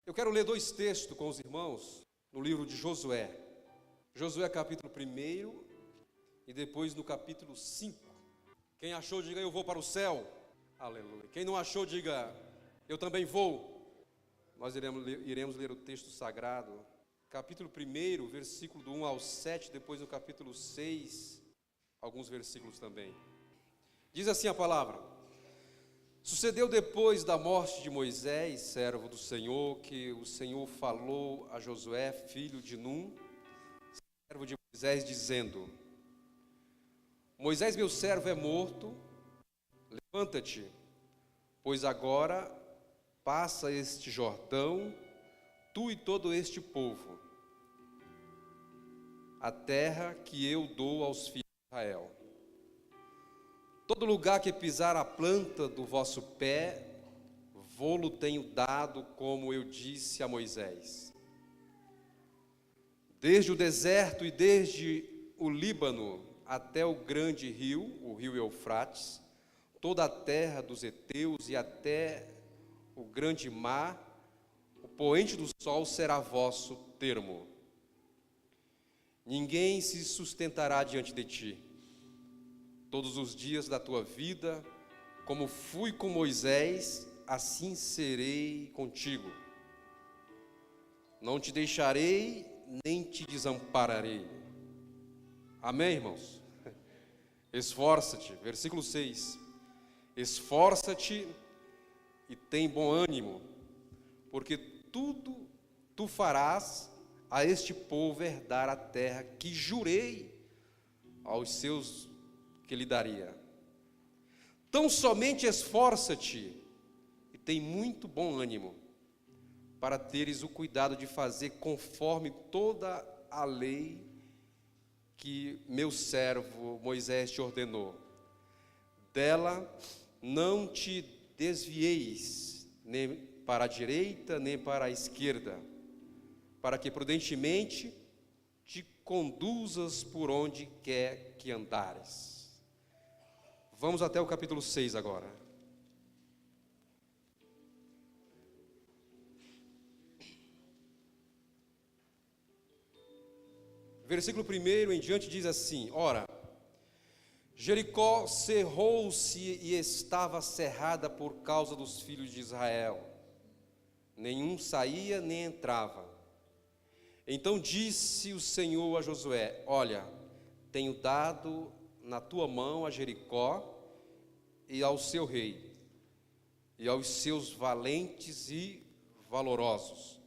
Eu quero ler dois textos com os irmãos no livro de Josué. Josué capítulo 1 e depois no capítulo 5. Quem achou, diga eu vou para o céu. Aleluia. Quem não achou, diga eu também vou. Nós iremos ler o texto sagrado. Capítulo 1, versículo do 1 ao 7, depois no capítulo 6, alguns versículos também. Diz assim a palavra: Sucedeu depois da morte de Moisés, servo do Senhor, que o Senhor falou a Josué, filho de Num, servo de Moisés, dizendo: Moisés, meu servo, é morto, levanta-te, pois agora passa este Jordão, tu e todo este povo, a terra que eu dou aos filhos de Israel. Todo lugar que pisar a planta do vosso pé, vô-lo tenho dado, como eu disse a Moisés. Desde o deserto e desde o Líbano até o grande rio, o rio Eufrates, toda a terra dos heteus e até o grande mar, o poente do sol será vosso termo. Ninguém se sustentará diante de ti. Todos os dias da tua vida, como fui com Moisés, assim serei contigo. Não te deixarei, nem te desampararei. Amém, irmãos? Esforça-te, versículo 6. Esforça-te e tem bom ânimo, porque tudo tu farás a este povo herdar a terra que jurei aos seus que lhe daria. Tão somente esforça-te e tem muito bom ânimo, para teres o cuidado de fazer conforme toda a lei que meu servo Moisés te ordenou. Dela não te desvieis, nem para a direita, nem para a esquerda, para que prudentemente te conduzas por onde quer que andares. Vamos até o capítulo 6 agora. Versículo 1 em diante diz assim: Ora, Jericó cerrou-se e estava cerrada por causa dos filhos de Israel. Nenhum saía nem entrava. Então disse o Senhor a Josué: Olha, tenho dado na tua mão a Jericó e ao seu rei, e aos seus valentes e valorosos.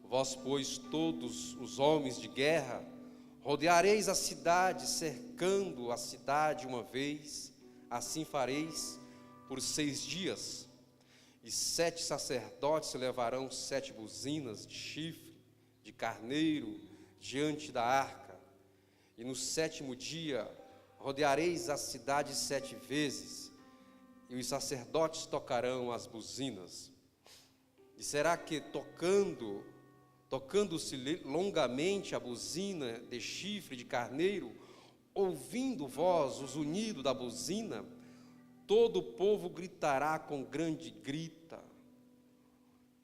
Vós, pois, todos os homens de guerra, rodeareis a cidade, cercando a cidade uma vez, assim fareis por 6 dias. E 7 sacerdotes levarão 7 buzinas de chifre, de carneiro, diante da arca. E no 7º dia rodeareis a cidade 7 vezes, e os sacerdotes tocarão as buzinas. E será que tocando-se longamente a buzina de chifre de carneiro, ouvindo vós os unidos da buzina, todo o povo gritará com grande grita,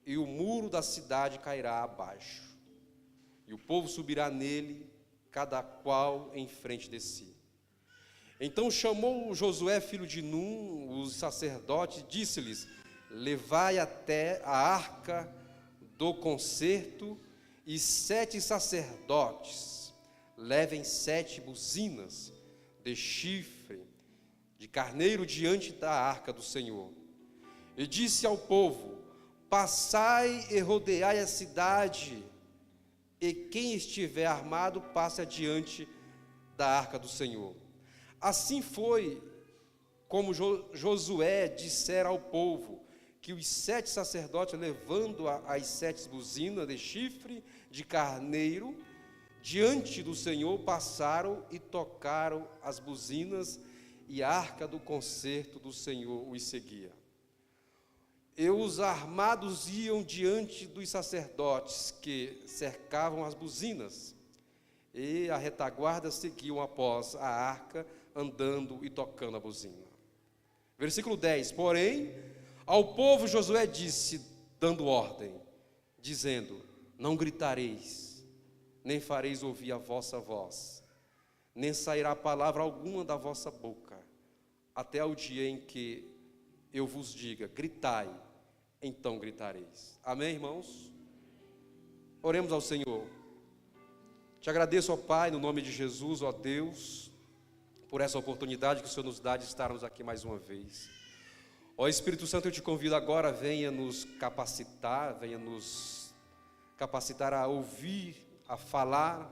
e o muro da cidade cairá abaixo, e o povo subirá nele, cada qual em frente de si. Então chamou Josué, filho de Num, os sacerdotes, disse-lhes: Levai até a arca do concerto, e 7 sacerdotes levem 7 buzinas de chifre de carneiro diante da arca do Senhor. E disse ao povo: Passai e rodeai a cidade, e quem estiver armado passe adiante da arca do Senhor. Assim foi como Josué dissera ao povo, que os 7 sacerdotes, levando as 7 buzinas de chifre de carneiro diante do Senhor, passaram e tocaram as buzinas, e a arca do concerto do Senhor os seguia. E os armados iam diante dos sacerdotes que cercavam as buzinas, e a retaguarda seguiam após a arca, andando e tocando a buzina. Versículo 10: Porém, ao povo Josué disse, dando ordem: dizendo: não gritareis, nem fareis ouvir a vossa voz, nem sairá palavra alguma da vossa boca, até ao dia em que eu vos diga: gritai, então gritareis. Amém, irmãos? Oremos ao Senhor. Te agradeço, ó Pai, no nome de Jesus, ó Deus, por essa oportunidade que o Senhor nos dá de estarmos aqui mais uma vez. Ó Espírito Santo, eu te convido agora, venha nos capacitar a ouvir, a falar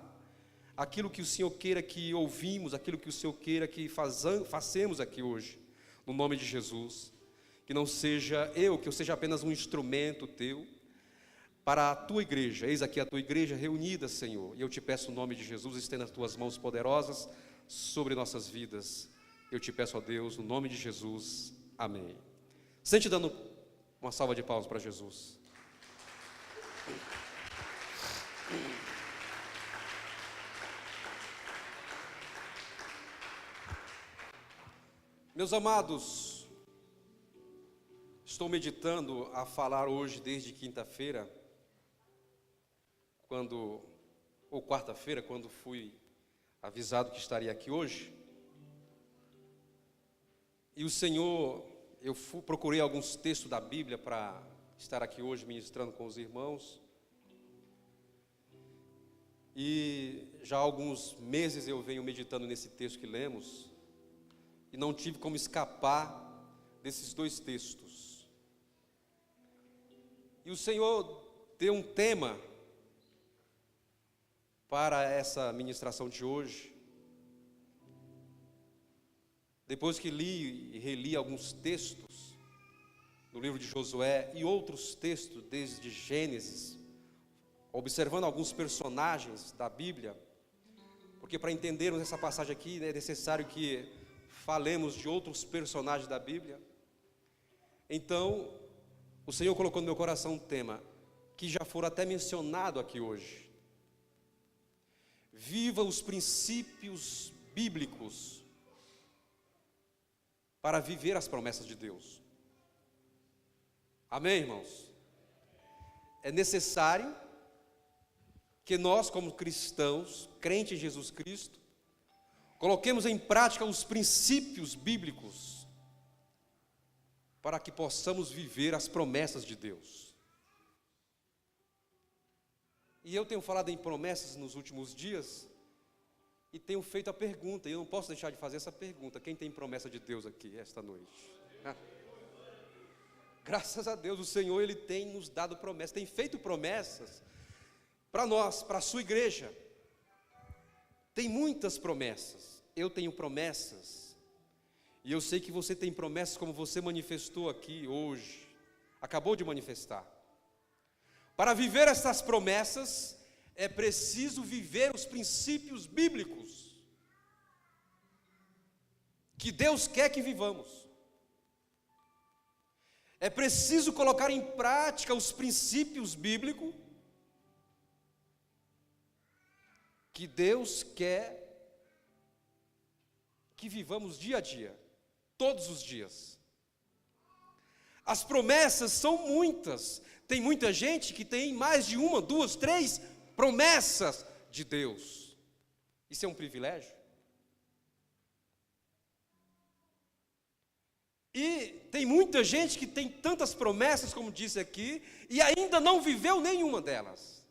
aquilo que o Senhor queira que ouvimos, aquilo que o Senhor queira que façamos aqui hoje, no nome de Jesus. Que não seja eu, que eu seja apenas um instrumento teu, para a tua igreja. Eis aqui a tua igreja reunida, Senhor, e eu te peço, no nome de Jesus, estenda as tuas mãos poderosas sobre nossas vidas. Eu te peço, ó Deus, no nome de Jesus, amém. Sente dando uma salva de palmas para Jesus. Meus amados, estou meditando a falar hoje desde quinta-feira, ou quarta-feira, quando fui avisado que estaria aqui hoje. E o Senhor, procurei alguns textos da Bíblia para estar aqui hoje ministrando com os irmãos. E já há alguns meses eu venho meditando nesse texto que lemos, e não tive como escapar desses dois textos. E o Senhor deu um tema para essa ministração de hoje. Depois que li e reli alguns textos do livro de Josué e outros textos desde Gênesis, observando alguns personagens da Bíblia, porque para entendermos essa passagem aqui é necessário que falemos de outros personagens da Bíblia. Então, o Senhor colocou no meu coração um tema que já foi até mencionado aqui hoje. Viva os princípios bíblicos para viver as promessas de Deus. Amém, irmãos? É necessário que nós, como cristãos, crentes em Jesus Cristo, coloquemos em prática os princípios bíblicos para que possamos viver as promessas de Deus. E eu tenho falado em promessas nos últimos dias e tenho feito a pergunta, e eu não posso deixar de fazer essa pergunta: quem tem promessa de Deus aqui esta noite? Graças a Deus, o Senhor, Ele tem nos dado promessas, tem feito promessas para nós, para a sua igreja. Tem muitas promessas. Eu tenho promessas, e eu sei que você tem promessas, como você manifestou aqui hoje, acabou de manifestar. Para viver essas promessas, é preciso viver os princípios bíblicos que Deus quer que vivamos. É preciso colocar em prática os princípios bíblicos que Deus quer que vivamos dia a dia, todos os dias. As promessas são muitas. Tem muita gente que tem mais de uma, duas, três promessas de Deus. Isso é um privilégio. E tem muita gente que tem tantas promessas, como disse aqui, e ainda não viveu nenhuma delas.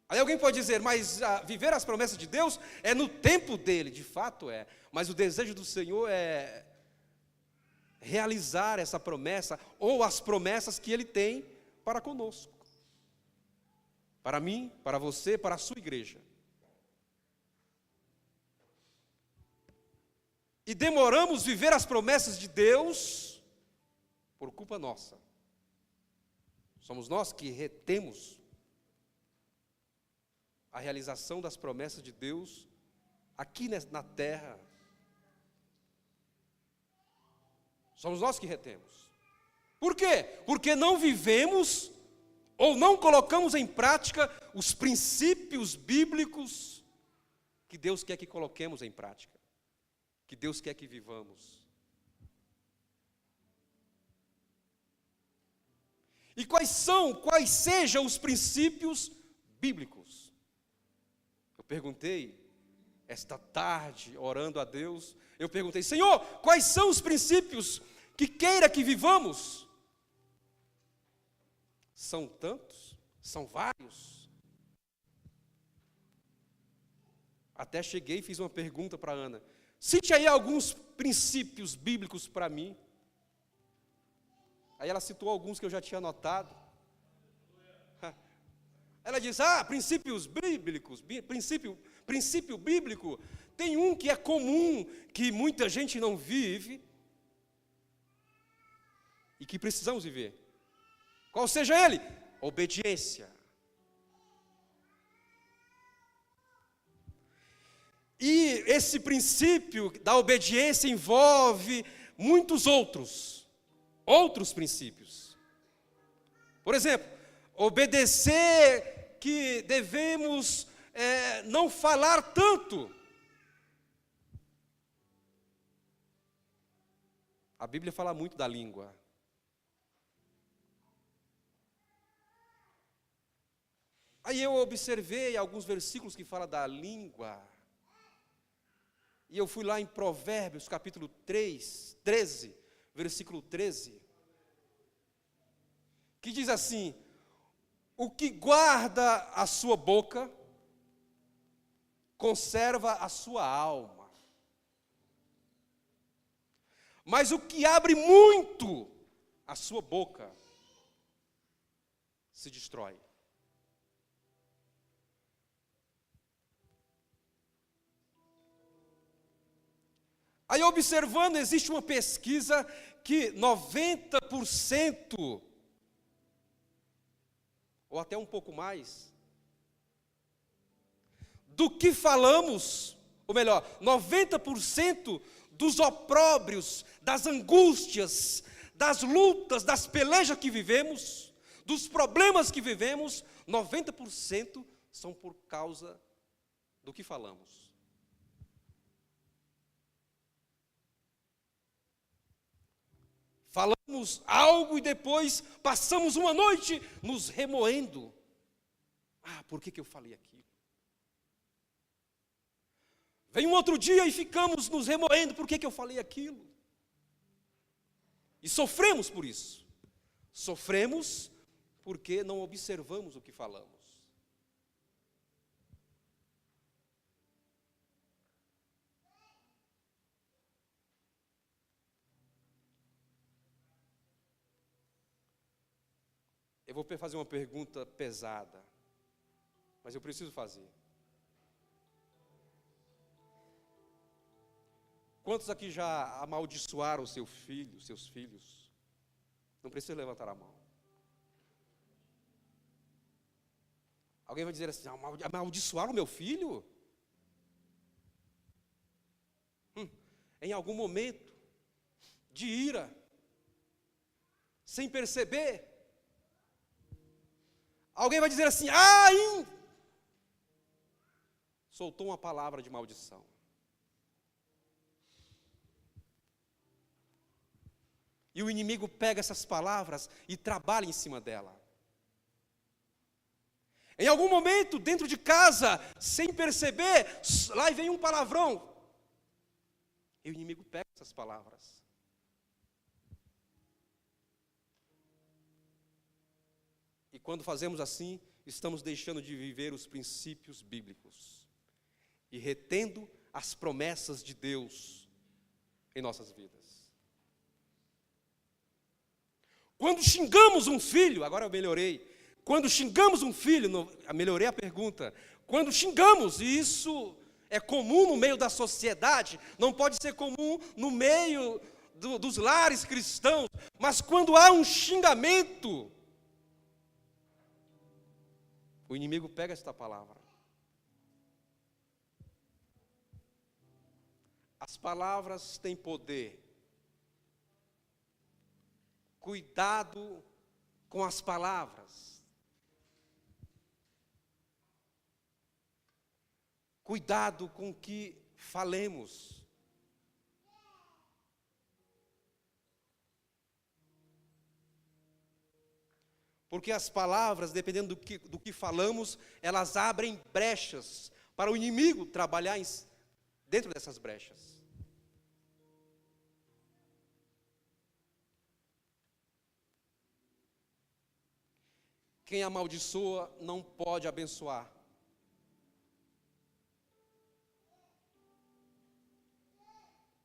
Aí alguém pode dizer: mas viver as promessas de Deus é no tempo dele. De fato é, mas o desejo do Senhor é realizar essa promessa, ou as promessas que Ele tem para conosco, para mim, para você, para a sua igreja. E demoramos viver as promessas de Deus por culpa nossa. Somos nós que retemos a realização das promessas de Deus aqui na terra. Somos nós que retemos. Por quê? Porque não vivemos ou não colocamos em prática os princípios bíblicos que Deus quer que coloquemos em prática, que Deus quer que vivamos. E quais sejam os princípios bíblicos? Eu perguntei, esta tarde, orando a Deus, eu perguntei: Senhor, quais são os princípios que queira que vivamos? São tantos, são vários. Até cheguei e fiz uma pergunta para a Ana: cite aí alguns princípios bíblicos para mim. Aí ela citou alguns que eu já tinha anotado. Ela diz: princípios bíblicos, princípio bíblico, tem um que é comum, que muita gente não vive, e que precisamos viver. Qual seja ele? Obediência. E esse princípio da obediência envolve muitos outros princípios. Por exemplo, obedecer que devemos não falar tanto. A Bíblia fala muito da língua. Aí eu observei alguns versículos que falam da língua. E eu fui lá em Provérbios, capítulo 13, versículo 13, que diz assim: o que guarda a sua boca, conserva a sua alma. Mas o que abre muito a sua boca, se destrói. Aí, observando, existe uma pesquisa que 90%, ou até um pouco mais, do que falamos, ou melhor, 90% dos opróbrios, das angústias, das lutas, das pelejas que vivemos, dos problemas que vivemos, 90% são por causa do que falamos. Falamos algo e depois passamos uma noite nos remoendo. Por que eu falei aquilo? Vem um outro dia e ficamos nos remoendo. Por que eu falei aquilo? E sofremos por isso. Sofremos porque não observamos o que falamos. Eu vou fazer uma pergunta pesada, mas eu preciso fazer. Quantos aqui já amaldiçoaram seus filhos? Não precisa levantar a mão. Alguém vai dizer assim: amaldiçoaram o meu filho? Em algum momento de ira, sem perceber, alguém vai dizer assim: soltou uma palavra de maldição. E o inimigo pega essas palavras e trabalha em cima dela. Em algum momento, dentro de casa, sem perceber, lá vem um palavrão. E o inimigo pega essas palavras. E quando fazemos assim, estamos deixando de viver os princípios bíblicos e retendo as promessas de Deus em nossas vidas. Quando xingamos um filho, agora eu melhorei. Quando xingamos um filho, melhorei a pergunta. Quando xingamos, e isso é comum no meio da sociedade, não pode ser comum no meio dos lares cristãos, mas quando há um xingamento, o inimigo pega esta palavra. As palavras têm poder. Cuidado com as palavras. Cuidado com o que falemos. Porque as palavras, dependendo do que falamos, elas abrem brechas para o inimigo trabalhar dentro dessas brechas. Quem amaldiçoa não pode abençoar.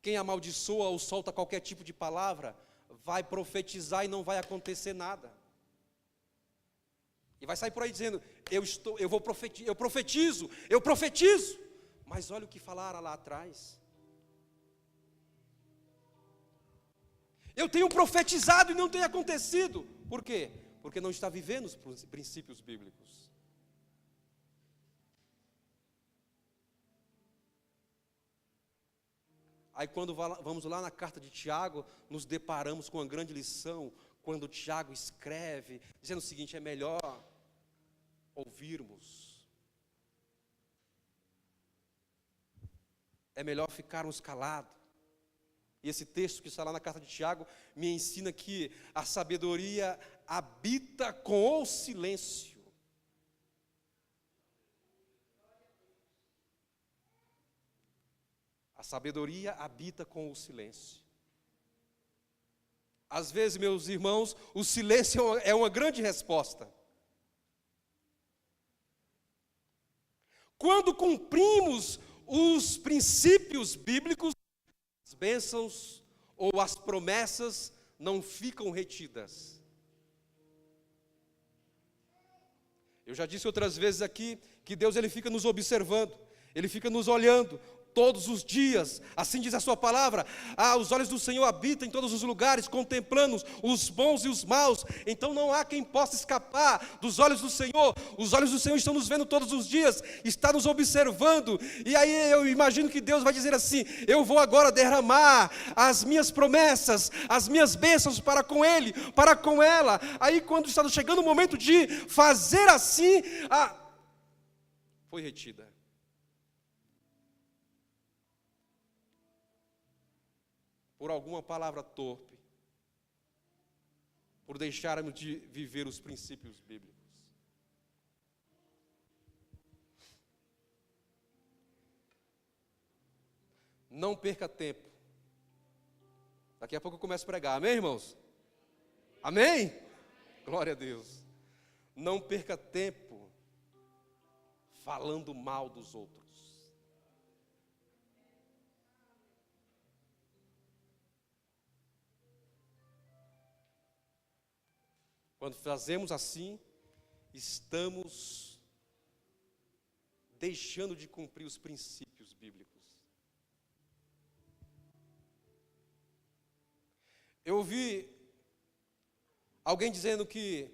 Quem amaldiçoa ou solta qualquer tipo de palavra, vai profetizar e não vai acontecer nada. E vai sair por aí dizendo, eu profetizo. Mas olha o que falaram lá atrás. Eu tenho profetizado e não tem acontecido. Por quê? Porque não está vivendo os princípios bíblicos. Aí quando vamos lá na carta de Tiago, nos deparamos com uma grande lição, quando Tiago escreve, dizendo o seguinte, é melhor ouvirmos. É melhor ficarmos calados. E esse texto que está lá na carta de Tiago, me ensina que a sabedoria habita com o silêncio. A sabedoria habita com o silêncio. Às vezes, meus irmãos, o silêncio é uma grande resposta. Quando cumprimos os princípios bíblicos, as bênçãos ou as promessas não ficam retidas. Eu já disse outras vezes aqui que Deus ele fica nos observando, Ele fica nos olhando todos os dias, assim diz a sua palavra, os olhos do Senhor habitam em todos os lugares, contemplando os bons e os maus, então não há quem possa escapar dos olhos do Senhor. Os olhos do Senhor estão nos vendo todos os dias, está nos observando, e aí eu imagino que Deus vai dizer assim, eu vou agora derramar as minhas promessas, as minhas bênçãos para com ele, para com ela. Aí quando está chegando o momento de fazer assim, foi retida. Por alguma palavra torpe, por deixarmos de viver os princípios bíblicos. Não perca tempo. Daqui a pouco eu começo a pregar, amém, irmãos? Amém? Glória a Deus. Não perca tempo falando mal dos outros. Quando fazemos assim, estamos deixando de cumprir os princípios bíblicos. Eu ouvi alguém dizendo que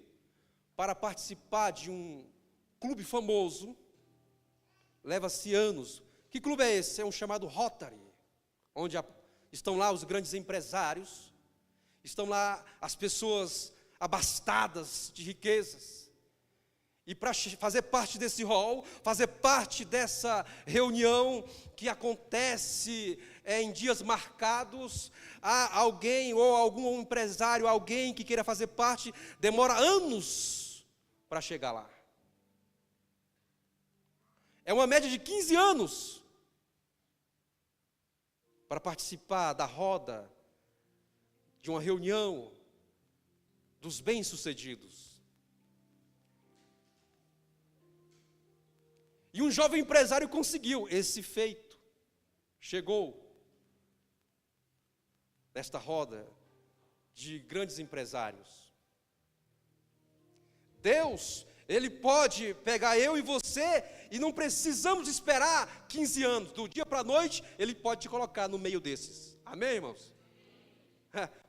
para participar de um clube famoso, leva-se anos. Que clube é esse? É um chamado Rotary, onde estão lá os grandes empresários, estão lá as pessoas abastadas de riquezas, e para fazer parte desse hall, fazer parte dessa reunião que acontece em dias marcados, há alguém ou algum empresário, alguém que queira fazer parte, demora anos para chegar lá. É uma média de 15 anos para participar da roda de uma reunião dos bem-sucedidos. E um jovem empresário conseguiu esse feito. Chegou nesta roda de grandes empresários. Deus, Ele pode pegar eu e você e não precisamos esperar 15 anos. Do dia para a noite, Ele pode te colocar no meio desses. Amém, irmãos?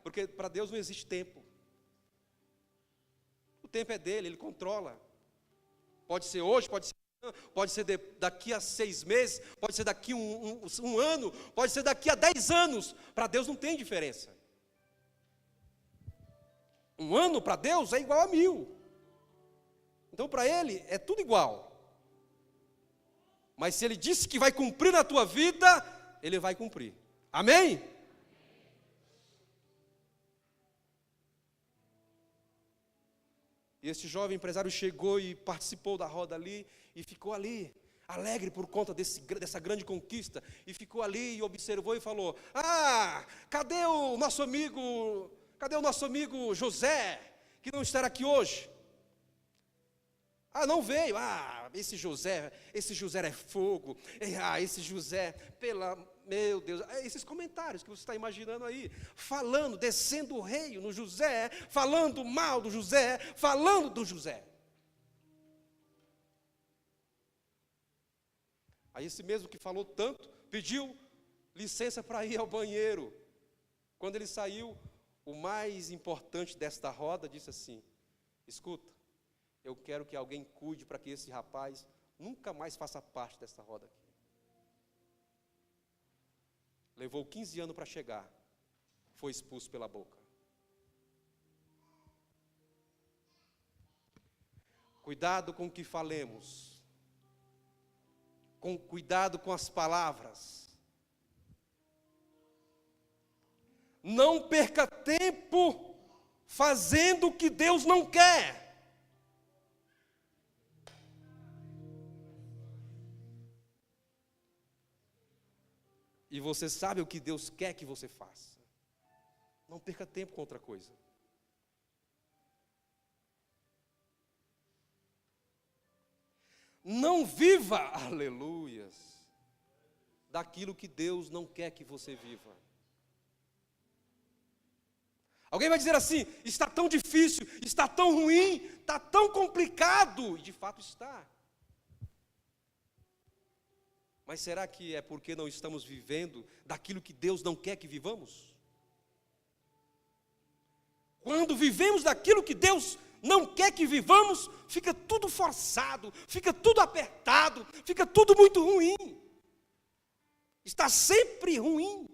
Porque para Deus não existe tempo. O tempo é dele, Ele controla. Pode ser hoje, pode ser daqui a 6 meses, pode ser daqui um ano, pode ser daqui a 10 anos. Para Deus não tem diferença. Um ano para Deus é igual a 1000. Então para Ele é tudo igual. Mas se Ele disse que vai cumprir na tua vida, Ele vai cumprir. Amém? E esse jovem empresário chegou e participou da roda ali, e ficou ali, alegre por conta dessa grande conquista, e ficou ali e observou e falou: cadê o nosso amigo José, que não estará aqui hoje? Não veio. Esse José é fogo. Esse José, meu Deus, esses comentários que você está imaginando aí, falando, descendo o rei no José, falando mal do José, falando do José. Aí esse mesmo que falou tanto, pediu licença para ir ao banheiro. Quando ele saiu, o mais importante desta roda disse assim: escuta, eu quero que alguém cuide para que esse rapaz nunca mais faça parte dessa roda aqui. Levou 15 anos para chegar, foi expulso pela boca. Cuidado com o que falemos, cuidado com as palavras. Não perca tempo fazendo o que Deus não quer. E você sabe o que Deus quer que você faça. Não perca tempo com outra coisa. Não viva, aleluias, daquilo que Deus não quer que você viva. Alguém vai dizer assim: está tão difícil, está tão ruim, está tão complicado. E de fato está. Mas será que é porque não estamos vivendo daquilo que Deus não quer que vivamos? Quando vivemos daquilo que Deus não quer que vivamos, fica tudo forçado, fica tudo apertado, fica tudo muito ruim. Está sempre ruim.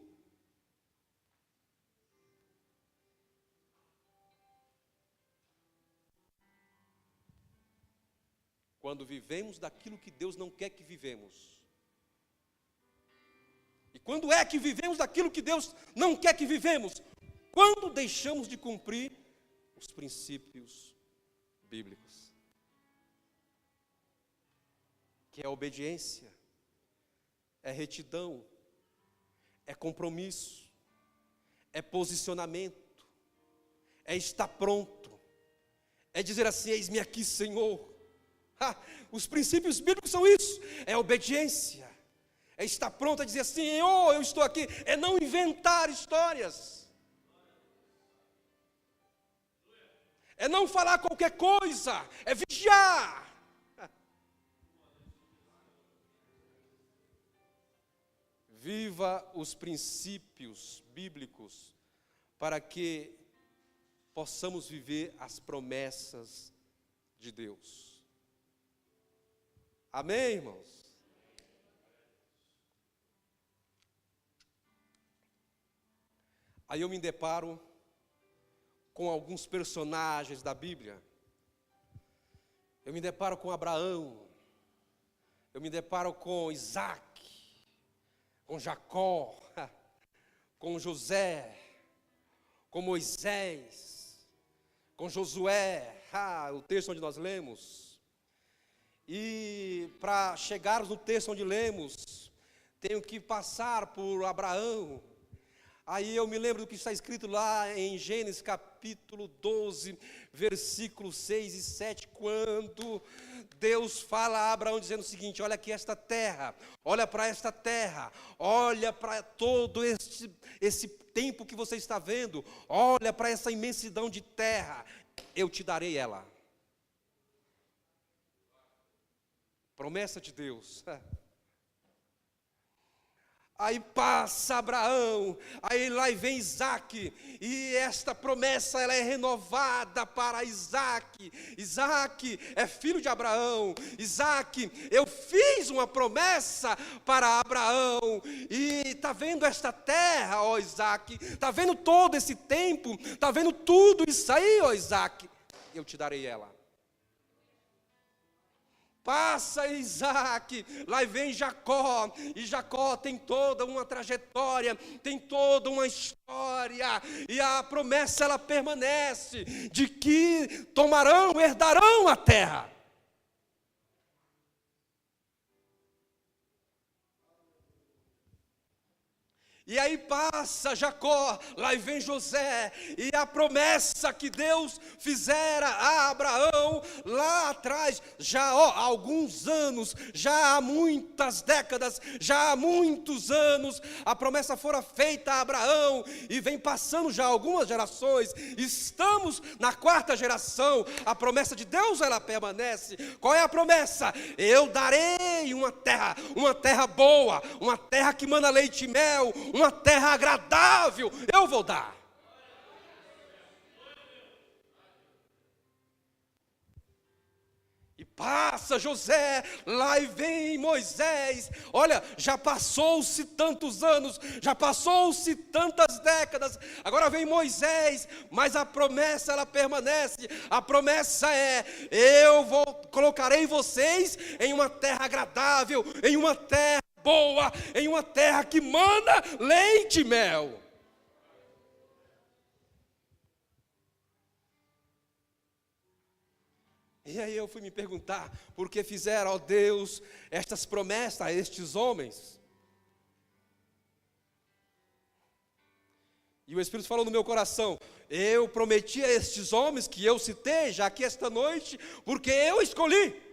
Quando vivemos daquilo que Deus não quer que vivemos. E quando é que vivemos daquilo que Deus não quer que vivemos? Quando deixamos de cumprir os princípios bíblicos. Que é obediência, é retidão, é compromisso, é posicionamento, é estar pronto, é dizer assim: eis-me aqui, Senhor. Os princípios bíblicos são isso, é obediência, é estar pronto a dizer assim: Senhor, eu estou aqui, é não inventar histórias, é não falar qualquer coisa, é vigiar. Viva os princípios bíblicos para que possamos viver as promessas de Deus. Amém, irmãos? Aí eu me deparo com alguns personagens da Bíblia. Eu me deparo com Abraão, eu me deparo com Isaac, com Jacó, com José, com Moisés, com Josué, o texto onde nós lemos. E para chegarmos no texto onde lemos, tenho que passar por Abraão. Aí eu me lembro do que está escrito lá em Gênesis capítulo 12, versículos 6 e 7, quando Deus fala a Abraão dizendo o seguinte: olha aqui esta terra, olha para esta terra, olha para todo esse tempo que você está vendo, olha para essa imensidão de terra, eu te darei ela. Promessa de Deus. Aí passa Abraão, aí lá vem Isaac, e esta promessa ela é renovada para Isaac. Isaac é filho de Abraão. Isaac, eu fiz uma promessa para Abraão, e está vendo esta terra, ó Isaac, está vendo todo esse tempo, está vendo tudo isso aí, ó Isaac, eu te darei ela. Passa Isaac, lá vem Jacó, e Jacó tem toda uma trajetória, tem toda uma história, e a promessa ela permanece, de que herdarão a terra. E aí passa Jacó, lá vem José, e a promessa que Deus fizera a Abraão lá atrás, já há alguns anos, já há muitas décadas, já há muitos anos, a promessa fora feita a Abraão, e vem passando já algumas gerações, estamos na 4ª geração, a promessa de Deus ela permanece. Qual é a promessa? Eu darei uma terra boa, uma terra que mana leite e mel, uma terra agradável, eu vou dar. E passa José, lá e vem Moisés. Olha, já passou-se tantos anos, já passou-se tantas décadas, agora vem Moisés, mas a promessa ela permanece. A promessa é: colocarei vocês em uma terra agradável, em uma terra boa, em uma terra que mana leite e mel. E aí eu fui me perguntar, por que fizeram, ó Deus, estas promessas a estes homens? E o Espírito falou no meu coração: eu prometi a estes homens que eu citei já aqui esta noite, porque eu escolhi.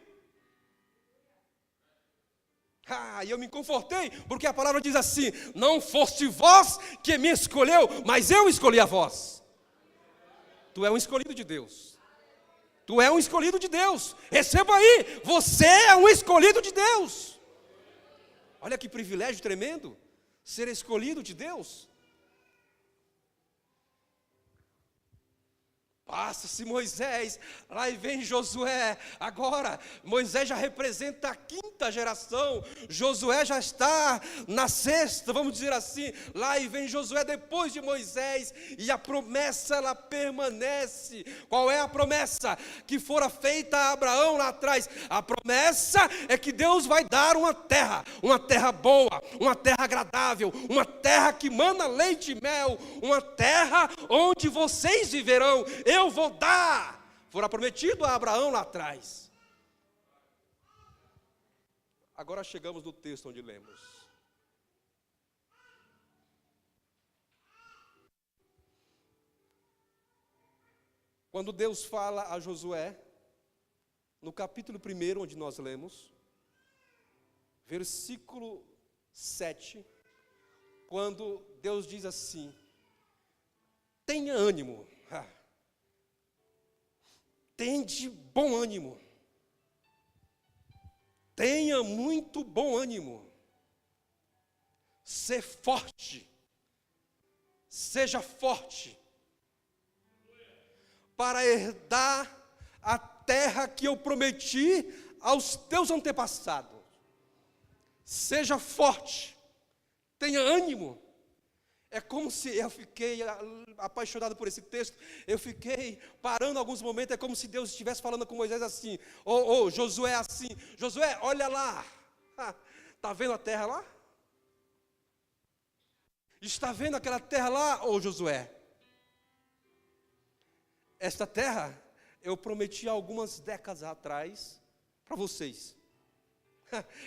E eu me confortei, porque a palavra diz assim: não foste vós que me escolheu, mas eu escolhi a vós. Tu é um escolhido de Deus. Tu é um escolhido de Deus. Receba aí, você é um escolhido de Deus. Olha que privilégio tremendo, ser escolhido de Deus. Passa-se Moisés, lá vem Josué. Agora, Moisés já representa a 5ª geração, Josué já está na 6ª, vamos dizer assim. Lá vem Josué depois de Moisés, e a promessa ela permanece. Qual é a promessa que fora feita a Abraão lá atrás? A promessa é que Deus vai dar uma terra boa, uma terra agradável, uma terra que mana leite e mel, uma terra onde vocês viverão. Eu vou dar, fora prometido a Abraão lá atrás. Agora chegamos no texto onde lemos. Quando Deus fala a Josué, no capítulo 1, onde nós lemos, versículo 7, quando Deus diz assim: tenha ânimo, tende bom ânimo, tenha muito bom ânimo, ser forte, seja forte, para herdar a terra que eu prometi aos teus antepassados. Seja forte, tenha ânimo. É como se eu fiquei apaixonado por esse texto, eu fiquei parando alguns momentos, é como se Deus estivesse falando com Moisés assim: Josué assim, Josué, olha lá, está vendo a terra lá? Está vendo aquela terra lá, Josué? Esta terra eu prometi algumas décadas atrás para vocês.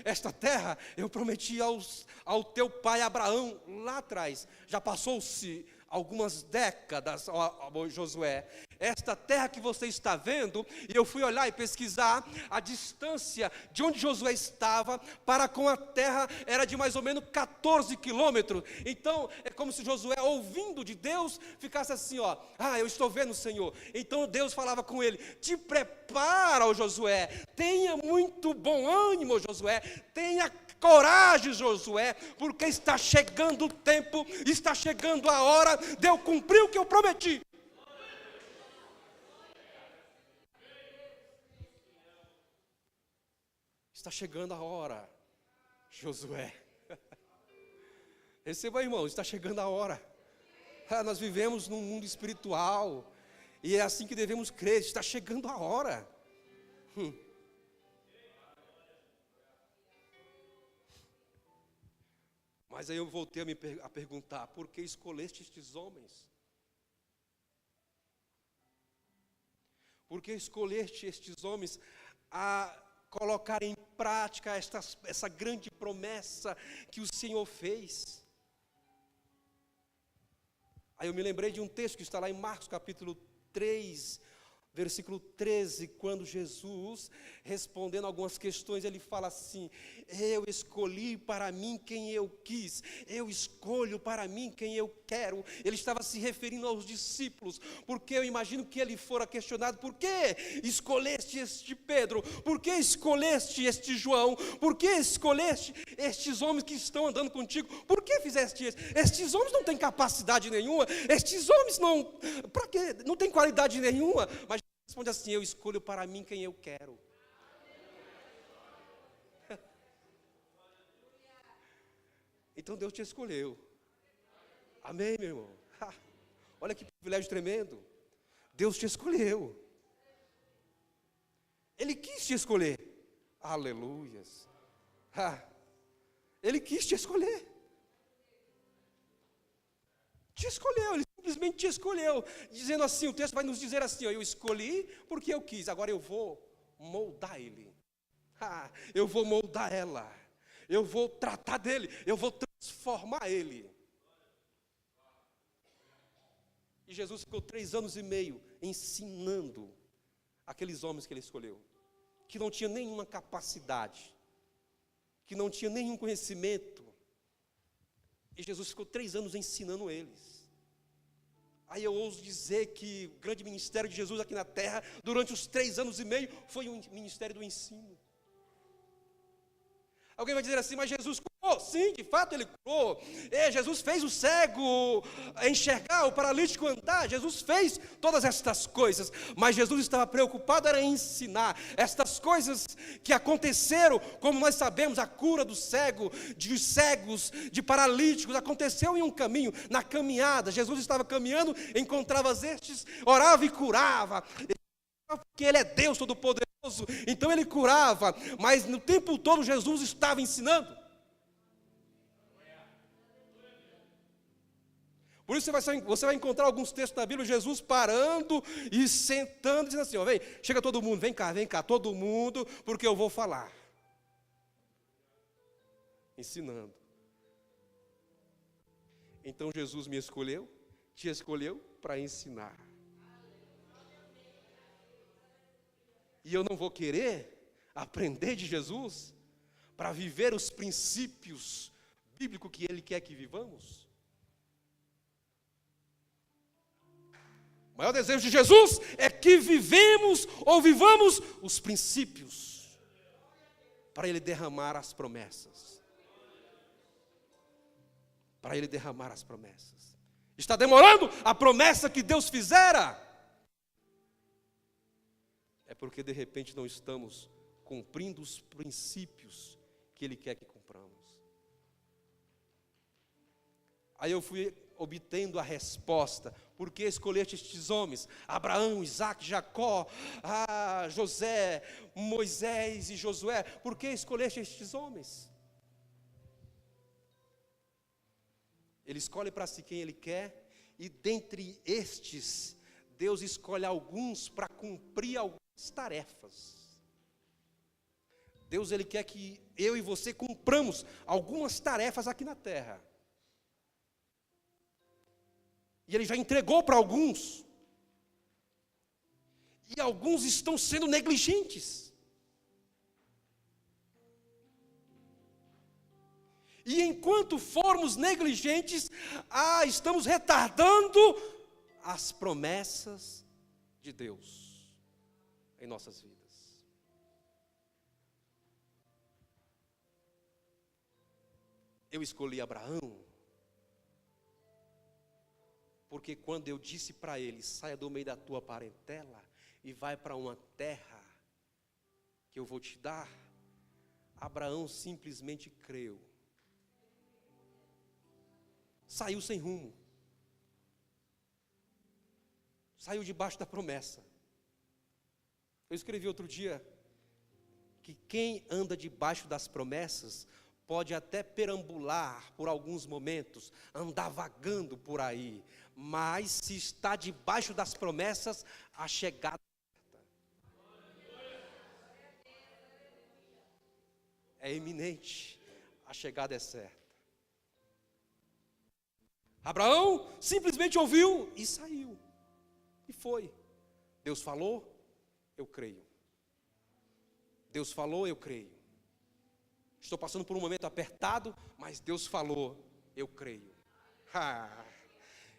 Esta terra eu prometi ao teu pai Abraão lá atrás. Já passou-se algumas décadas, Josué. Esta terra que você está vendo, e eu fui olhar e pesquisar, a distância de onde Josué estava para com a terra era de mais ou menos 14 quilômetros. Então é como se Josué, ouvindo de Deus, ficasse assim: eu estou vendo, Senhor. Então Deus falava com ele: te prepara, Josué, tenha muito bom ânimo, Josué, tenha coragem, Josué, porque está chegando o tempo, está chegando a hora de eu cumprir o que eu prometi. Está chegando a hora, Josué. Receba, irmão, está chegando a hora. Nós vivemos num mundo espiritual, e é assim que devemos crer. Está chegando a hora. Mas aí eu voltei a perguntar, por que escolheste estes homens? Por que escolheste estes homens a colocar em prática essa grande promessa que o Senhor fez? Aí eu me lembrei de um texto que está lá em Marcos capítulo 3, versículo 13, quando Jesus, respondendo algumas questões, ele fala assim: eu escolhi para mim quem eu quis, eu escolho para mim quem eu quero. Ele estava se referindo aos discípulos, porque eu imagino que ele fora questionado: por que escolheste este Pedro? Por que escolheste este João? Por que escolheste estes homens que estão andando contigo? Por que fizeste isso? Estes homens não têm capacidade nenhuma, estes homens não têm qualidade nenhuma, mas responde assim: eu escolho para mim quem eu quero. Então Deus te escolheu. Amém, meu irmão? Olha que privilégio tremendo. Deus te escolheu. Ele quis te escolher. Aleluias. Ele quis te escolher. Te escolheu, ele simplesmente te escolheu. Dizendo assim, o texto vai nos dizer assim: ó, eu escolhi porque eu quis, agora eu vou moldar ele. Eu vou moldar ela. Eu vou tratar dele, eu vou transformar ele. E Jesus ficou 3 anos e meio ensinando aqueles homens que ele escolheu, que não tinham nenhuma capacidade, que não tinham nenhum conhecimento. E Jesus ficou 3 anos ensinando eles. Aí eu ouso dizer que o grande ministério de Jesus aqui na terra, durante os 3 anos e meio, foi um ministério do ensino. Alguém vai dizer assim: mas Jesus curou? Sim, de fato ele curou. Jesus fez o cego enxergar, o paralítico andar. Jesus fez todas estas coisas. Mas Jesus estava preocupado em ensinar estas coisas que aconteceram. Como nós sabemos, a cura do cego, de cegos, de paralíticos, aconteceu em um caminho, na caminhada. Jesus estava caminhando, encontrava estes, orava e curava. Porque ele é Deus Todo-Poderoso, então ele curava, mas no tempo todo Jesus estava ensinando. Por isso você vai encontrar alguns textos na Bíblia, Jesus parando e sentando, dizendo assim: ó, vem, chega todo mundo, vem cá, todo mundo, porque eu vou falar. Ensinando. Então Jesus me escolheu, te escolheu para ensinar. E eu não vou querer aprender de Jesus para viver os princípios bíblicos que Ele quer que vivamos? O maior desejo de Jesus é que vivamos os princípios para Ele derramar as promessas. Para Ele derramar as promessas. Está demorando a promessa que Deus fizera? É porque de repente não estamos cumprindo os princípios que Ele quer que cumpramos. Aí eu fui obtendo a resposta: por que escolheste estes homens? Abraão, Isaac, Jacó, José, Moisés e Josué. Por que escolheste estes homens? Ele escolhe para si quem Ele quer, e dentre estes, Deus escolhe alguns para cumprir algumas tarefas. Deus, Ele quer que eu e você cumpramos algumas tarefas aqui na terra. E Ele já entregou para alguns. E alguns estão sendo negligentes. E enquanto formos negligentes, estamos retardando as promessas de Deus em nossas vidas. Eu escolhi Abraão, porque quando eu disse para ele: saia do meio da tua parentela e vai para uma terra que eu vou te dar, Abraão simplesmente creu. Saiu sem rumo. Saiu debaixo da promessa. Eu escrevi outro dia que quem anda debaixo das promessas pode até perambular por alguns momentos, andar vagando por aí, mas se está debaixo das promessas, a chegada é iminente, a chegada é certa. Abraão simplesmente ouviu e saiu, e foi. Deus falou, eu creio. Deus falou, eu creio. Estou passando por um momento apertado, mas Deus falou, eu creio.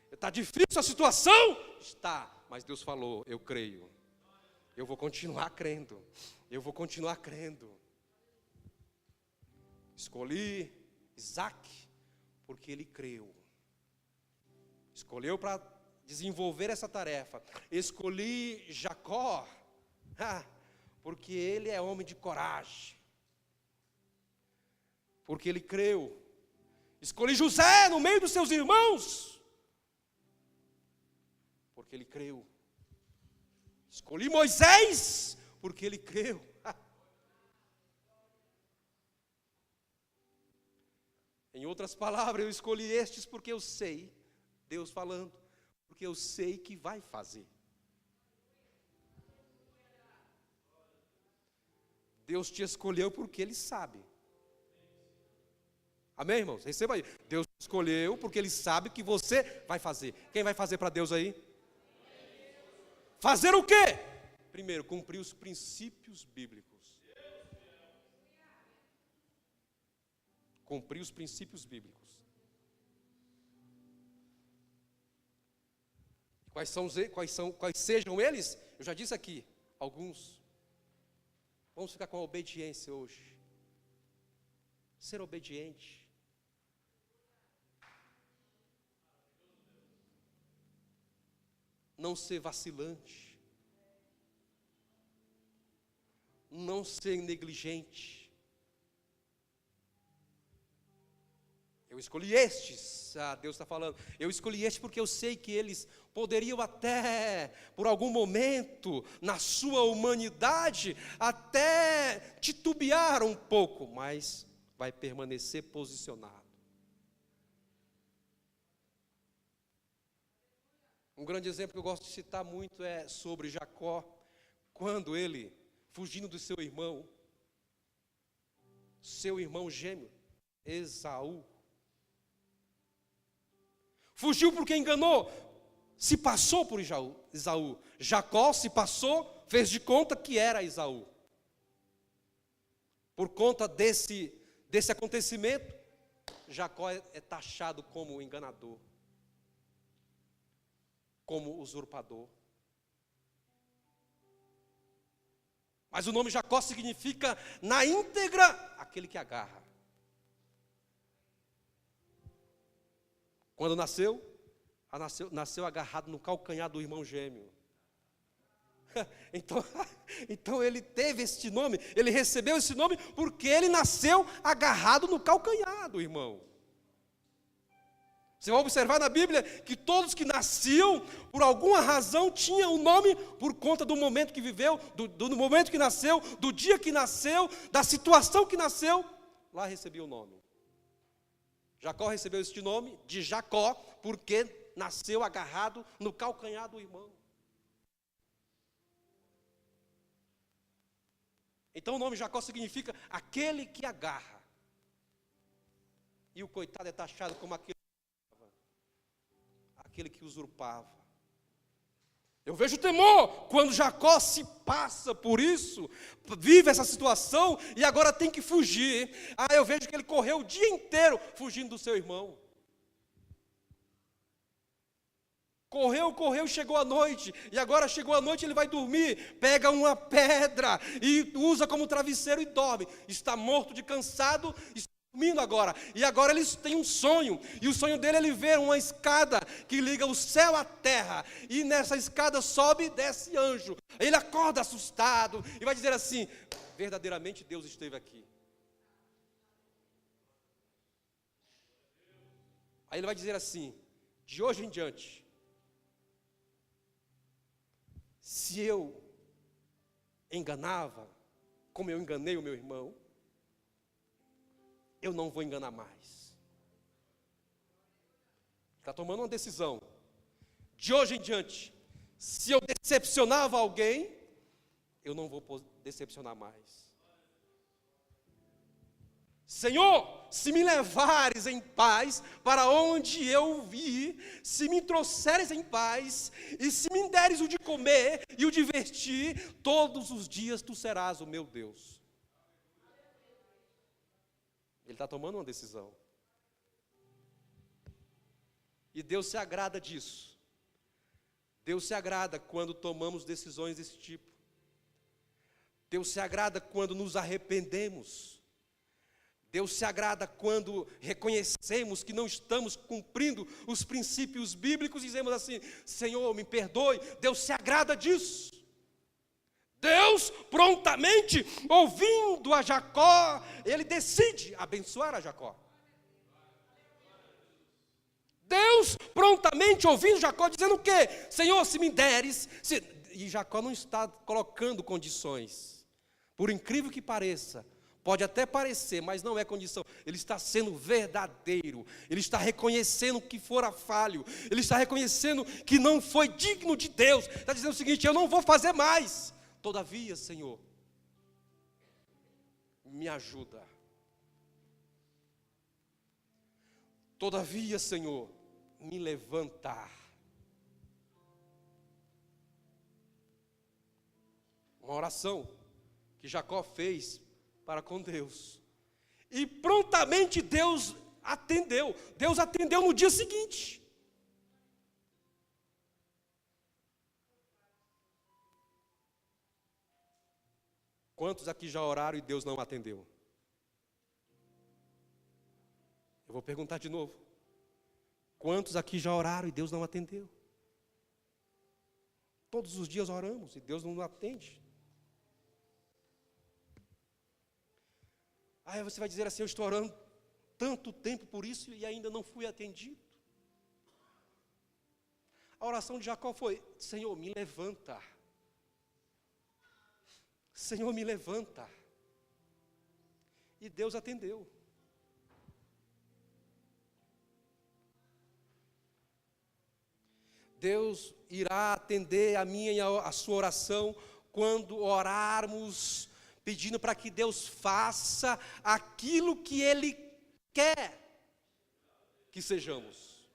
Está difícil a situação? Está, mas Deus falou, eu creio. Eu vou continuar crendo. Eu vou continuar crendo. Escolhi Isaac porque ele creu. Escolheu para desenvolver essa tarefa. Escolhi Jacó porque ele é homem de coragem. Porque ele creu. Escolhi José no meio dos seus irmãos, porque ele creu. Escolhi Moisés, porque ele creu. Em outras palavras, eu escolhi estes porque eu sei, Deus falando, porque eu sei que vai fazer. Deus te escolheu porque Ele sabe. Amém, irmãos? Receba aí. Deus te escolheu porque Ele sabe que você vai fazer. Quem vai fazer para Deus aí? Fazer o quê? Primeiro, cumprir os princípios bíblicos. Cumprir os princípios bíblicos. Quais sejam eles? Eu já disse aqui, alguns. Vamos ficar com a obediência hoje. Ser obediente. Não ser vacilante. Não ser negligente. Eu escolhi estes, Deus está falando, eu escolhi estes porque eu sei que eles poderiam até, por algum momento, na sua humanidade, até titubear um pouco, mas vai permanecer posicionado. Um grande exemplo que eu gosto de citar muito é sobre Jacó, quando ele, fugindo do seu irmão gêmeo, Esaú, fugiu porque enganou, se passou por Esaú. Jacó se passou, fez de conta que era Esaú. Por conta desse acontecimento, Jacó é taxado como enganador, como usurpador. Mas o nome Jacó significa, na íntegra, aquele que agarra. Quando nasceu agarrado no calcanhar do irmão gêmeo. Então ele teve este nome, ele recebeu esse nome porque ele nasceu agarrado no calcanhar do irmão. Você vai observar na Bíblia que todos que nasciam, por alguma razão, tinham o nome por conta do momento que viveu, do momento que nasceu, do dia que nasceu, da situação que nasceu, lá recebia o nome. Jacó recebeu este nome de Jacó, porque nasceu agarrado no calcanhar do irmão. Então o nome Jacó significa aquele que agarra. E o coitado é taxado como aquele que usurpava. Eu vejo temor quando Jacó se passa por isso, vive essa situação e agora tem que fugir. Eu vejo que ele correu o dia inteiro fugindo do seu irmão. Correu, chegou a noite, e agora chegou a noite, ele vai dormir, pega uma pedra e usa como travesseiro e dorme. Está morto de cansado, está dormindo agora. E agora ele tem um sonho, e o sonho dele é ele ver uma escada que liga o céu à terra, e nessa escada sobe e desce anjo. Ele acorda assustado e vai dizer assim: verdadeiramente Deus esteve aqui. Aí ele vai dizer assim: de hoje em diante, se eu enganava, como eu enganei o meu irmão, eu não vou enganar mais. Está tomando uma decisão. De hoje em diante, se eu decepcionava alguém, eu não vou decepcionar mais. Senhor, se me levares em paz para onde eu vi, se me trouxeres em paz, e se me deres o de comer e o de vestir, todos os dias tu serás o meu Deus. Ele está tomando uma decisão. E Deus se agrada disso. Deus se agrada quando tomamos decisões desse tipo. Deus se agrada quando nos arrependemos. Deus se agrada quando reconhecemos que não estamos cumprindo os princípios bíblicos e dizemos assim: Senhor, me perdoe. Deus se agrada disso. Deus, prontamente, ouvindo a Jacó, Ele decide abençoar a Jacó. Deus, prontamente, ouvindo Jacó, dizendo o quê? Senhor, se me deres... E Jacó não está colocando condições. Por incrível que pareça, pode até parecer, mas não é condição. Ele está sendo verdadeiro. Ele está reconhecendo que fora falho. Ele está reconhecendo que não foi digno de Deus. Está dizendo o seguinte: eu não vou fazer mais. Todavia, Senhor, me ajuda. Todavia, Senhor, me levanta. Uma oração que Jacó fez para com Deus. E prontamente Deus atendeu. Deus atendeu no dia seguinte. Quantos aqui já oraram e Deus não atendeu? Eu vou perguntar de novo. Quantos aqui já oraram e Deus não atendeu? Todos os dias oramos e Deus não atende. Aí você vai dizer assim: eu estou orando tanto tempo por isso e ainda não fui atendido. A oração de Jacó foi: Senhor, me levanta. Senhor, me levanta. E Deus atendeu. Deus irá atender a minha e a sua oração quando orarmos pedindo para que Deus faça aquilo que Ele quer que sejamos.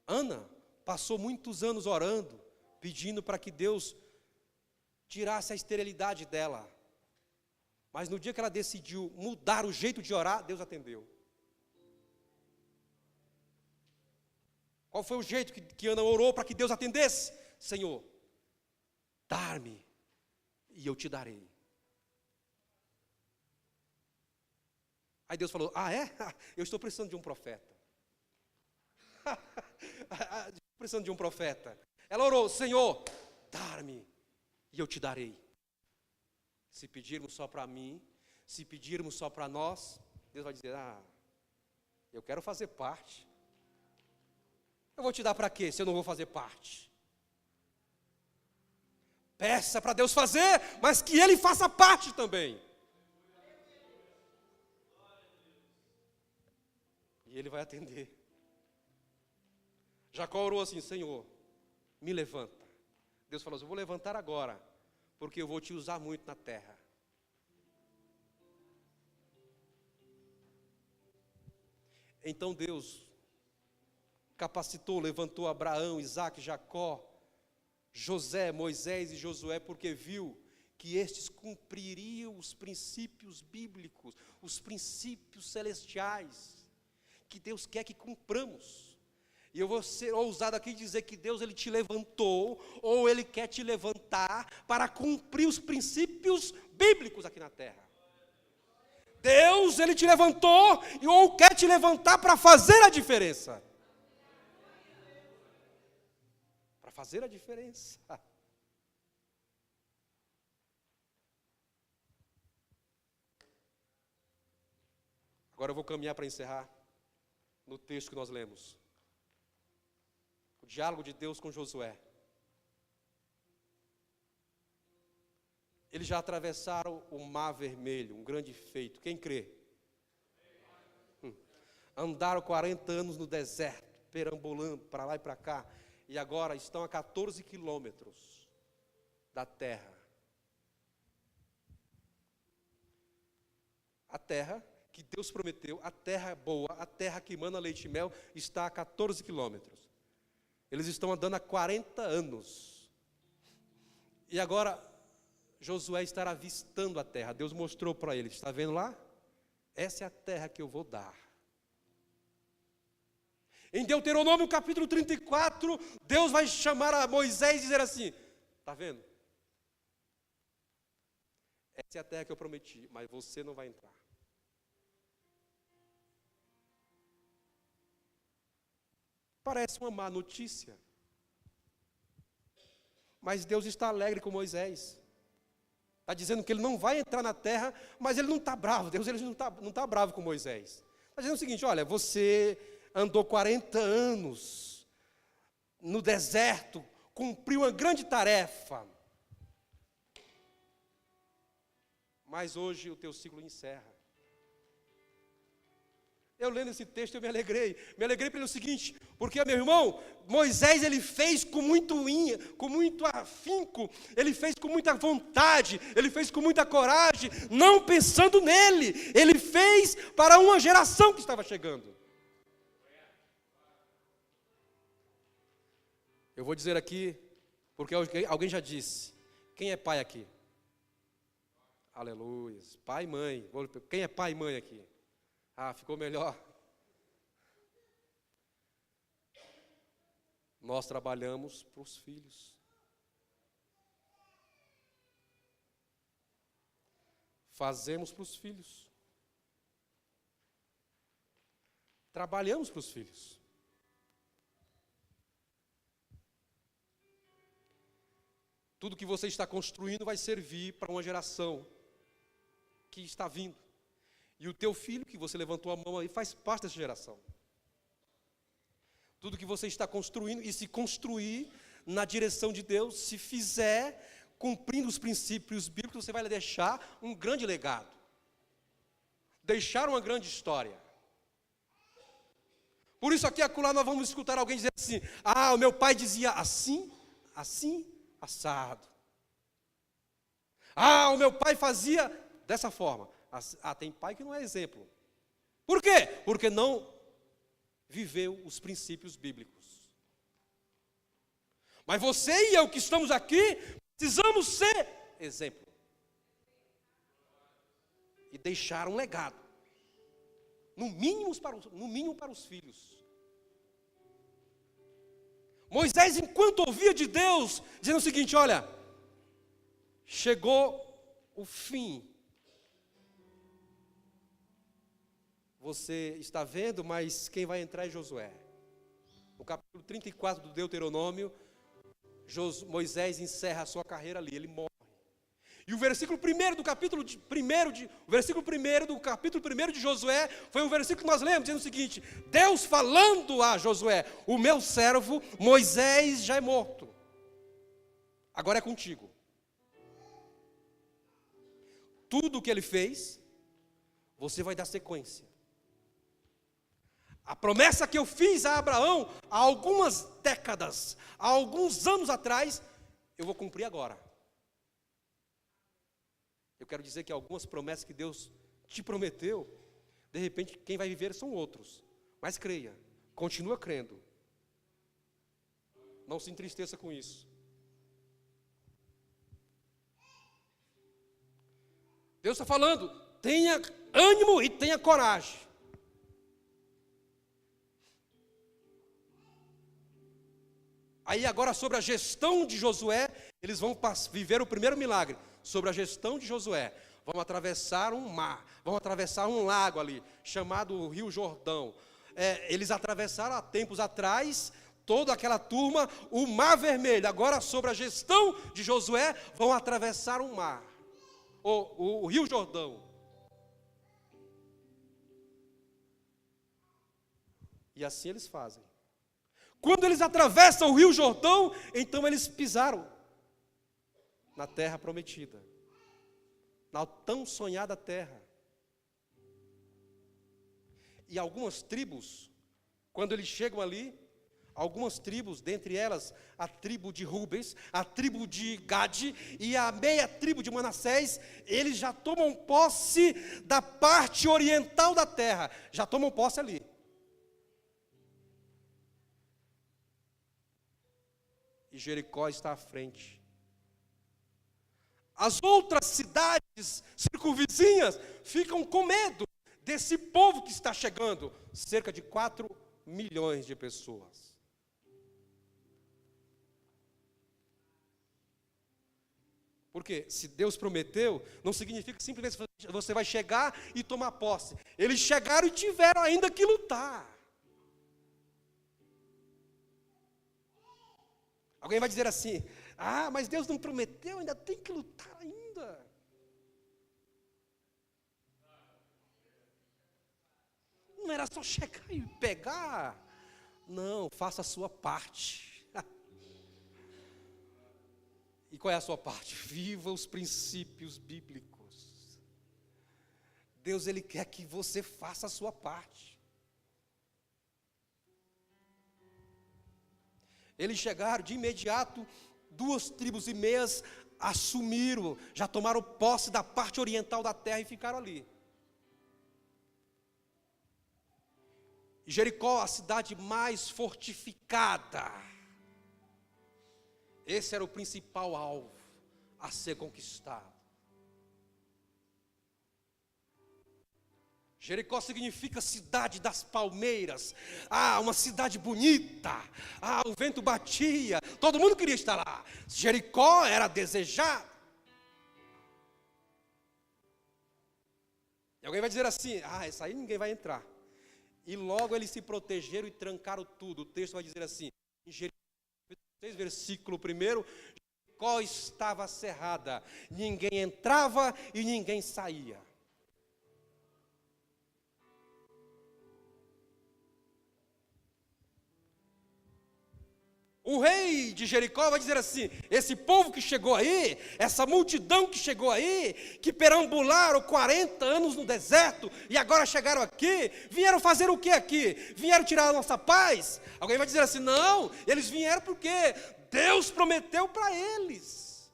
Ana passou muitos anos orando, pedindo para que Deus tirasse a esterilidade dela. Mas no dia que ela decidiu mudar o jeito de orar, Deus atendeu. Qual foi o jeito que Ana orou para que Deus atendesse? Senhor, dar-me e eu te darei. Aí Deus falou: ah, é? Eu estou precisando de um profeta. Estou precisando de um profeta. Ela orou: Senhor, dar-me e eu te darei. Se pedirmos só para mim, se pedirmos só para nós, Deus vai dizer: ah, eu quero fazer parte. Eu vou te dar para quê, se eu não vou fazer parte? Peça para Deus fazer, mas que Ele faça parte também. E Ele vai atender. Jacó orou assim: Senhor, me levanta. Deus falou assim: eu vou levantar agora, porque eu vou te usar muito na terra. Então Deus capacitou, levantou Abraão, Isaque, Jacó, José, Moisés e Josué, porque viu que estes cumpririam os princípios bíblicos, os princípios celestiais, que Deus quer que cumpramos. E eu vou ser ousado aqui dizer que Deus, Ele te levantou, ou Ele quer te levantar, para cumprir os princípios bíblicos aqui na terra. Deus, Ele te levantou, ou quer te levantar para fazer a diferença. Fazer a diferença. Agora eu vou caminhar para encerrar no texto que nós lemos. O diálogo de Deus com Josué. Eles já atravessaram o Mar Vermelho, um grande feito. Quem crê? Andaram 40 anos no deserto, perambulando para lá e para cá, e agora estão a 14 quilômetros da terra. A terra que Deus prometeu, a terra boa, a terra que emana leite e mel, está a 14 quilômetros. Eles estão andando há 40 anos. E agora, Josué estará avistando a terra. Deus mostrou para eles, está vendo lá? Essa é a terra que eu vou dar. Em Deuteronômio capítulo 34, Deus vai chamar a Moisés e dizer assim, está vendo? Essa é a terra que eu prometi, mas você não vai entrar. Parece uma má notícia. Mas Deus está alegre com Moisés. Está dizendo que ele não vai entrar na terra, mas ele não está bravo. Deus ele não está bravo com Moisés. Está dizendo o seguinte, olha, você andou 40 anos no deserto, cumpriu uma grande tarefa. Mas hoje o teu ciclo encerra. Eu lendo esse texto, eu me alegrei pelo seguinte, porque, meu irmão, Moisés, ele fez com muito afinco, ele fez com muita vontade, ele fez com muita coragem, não pensando nele, ele fez para uma geração que estava chegando. Eu vou dizer aqui, porque alguém já disse, quem é pai aqui? Aleluia, pai e mãe, quem é pai e mãe aqui? Ah, ficou melhor. Nós trabalhamos para os filhos. Fazemos para os filhos. Trabalhamos para os filhos. Tudo que você está construindo vai servir para uma geração que está vindo. E o teu filho, que você levantou a mão aí, faz parte dessa geração. Tudo que você está construindo, e se construir na direção de Deus, se fizer, cumprindo os princípios bíblicos, você vai deixar um grande legado. Deixar uma grande história. Por isso aqui, acolá, nós vamos escutar alguém dizer assim, o meu pai dizia assim, assim, assado. O meu pai fazia dessa forma. Tem pai que não é exemplo. Por quê? Porque não viveu os princípios bíblicos. Mas você e eu que estamos aqui, precisamos ser exemplo. E deixar um legado. No mínimo para os filhos. Moisés, enquanto ouvia de Deus, dizendo o seguinte, olha, chegou o fim. Você está vendo, mas quem vai entrar é Josué. No capítulo 34 do Deuteronômio, Moisés encerra a sua carreira ali, ele morre. E o versículo 1 do capítulo 1 do capítulo 1 de Josué, foi um versículo que nós lemos, dizendo o seguinte, Deus falando a Josué, o meu servo Moisés já é morto, agora é contigo. Tudo o que ele fez, você vai dar sequência. A promessa que eu fiz a Abraão, há algumas décadas, há alguns anos atrás, eu vou cumprir agora. Eu quero dizer que algumas promessas que Deus te prometeu, de repente quem vai viver são outros. Mas creia, continua crendo. Não se entristeça com isso. Deus está falando, tenha ânimo e tenha coragem. Aí agora sobre a gestão de Josué, eles vão viver o primeiro milagre. Sobre a gestão de Josué, vão atravessar um mar, vão atravessar um lago ali, chamado Rio Jordão. Eles atravessaram há tempos atrás, toda aquela turma, o Mar Vermelho. Agora sobre a gestão de Josué, vão atravessar um mar, o Rio Jordão. E assim eles fazem. Quando eles atravessam o Rio Jordão, então eles pisaram na terra prometida. na tão sonhada terra. E algumas tribos, quando eles chegam ali, algumas tribos, dentre elas a tribo de Rubens, a tribo de Gade e a meia tribo de Manassés, eles já tomam posse da parte oriental da terra, já tomam posse ali. E Jericó está à frente. As outras cidades circunvizinhas ficam com medo desse povo que está chegando, cerca de 4 milhões de pessoas. Porque se Deus prometeu, não significa que simplesmente você vai chegar e tomar posse. Eles chegaram e tiveram ainda que lutar. Alguém vai dizer assim: ah, mas Deus não prometeu, ainda tem que lutar ainda. Não era só chegar e pegar. Não, faça a sua parte. E qual é a sua parte? Viva os princípios bíblicos. Deus, Ele quer que você faça a sua parte. Eles chegaram de imediato, 2 tribos e meias assumiram, já tomaram posse da parte oriental da terra e ficaram ali. Jericó, a cidade mais fortificada. Esse era o principal alvo a ser conquistado. Jericó significa cidade das palmeiras. Ah, uma cidade bonita. Ah, o vento batia. Todo mundo queria estar lá. Jericó era desejado. E alguém vai dizer assim: ah, essa aí ninguém vai entrar. E logo eles se protegeram e trancaram tudo. O texto vai dizer assim, em Jericó, versículo 1, Jericó estava cerrada. Ninguém entrava e ninguém saía. O rei de Jericó vai dizer assim: esse povo que chegou aí, essa multidão que chegou aí, que perambularam 40 anos no deserto, e agora chegaram aqui, vieram fazer o que aqui? Vieram tirar a nossa paz? Alguém vai dizer assim: não, eles vieram porque Deus prometeu para eles.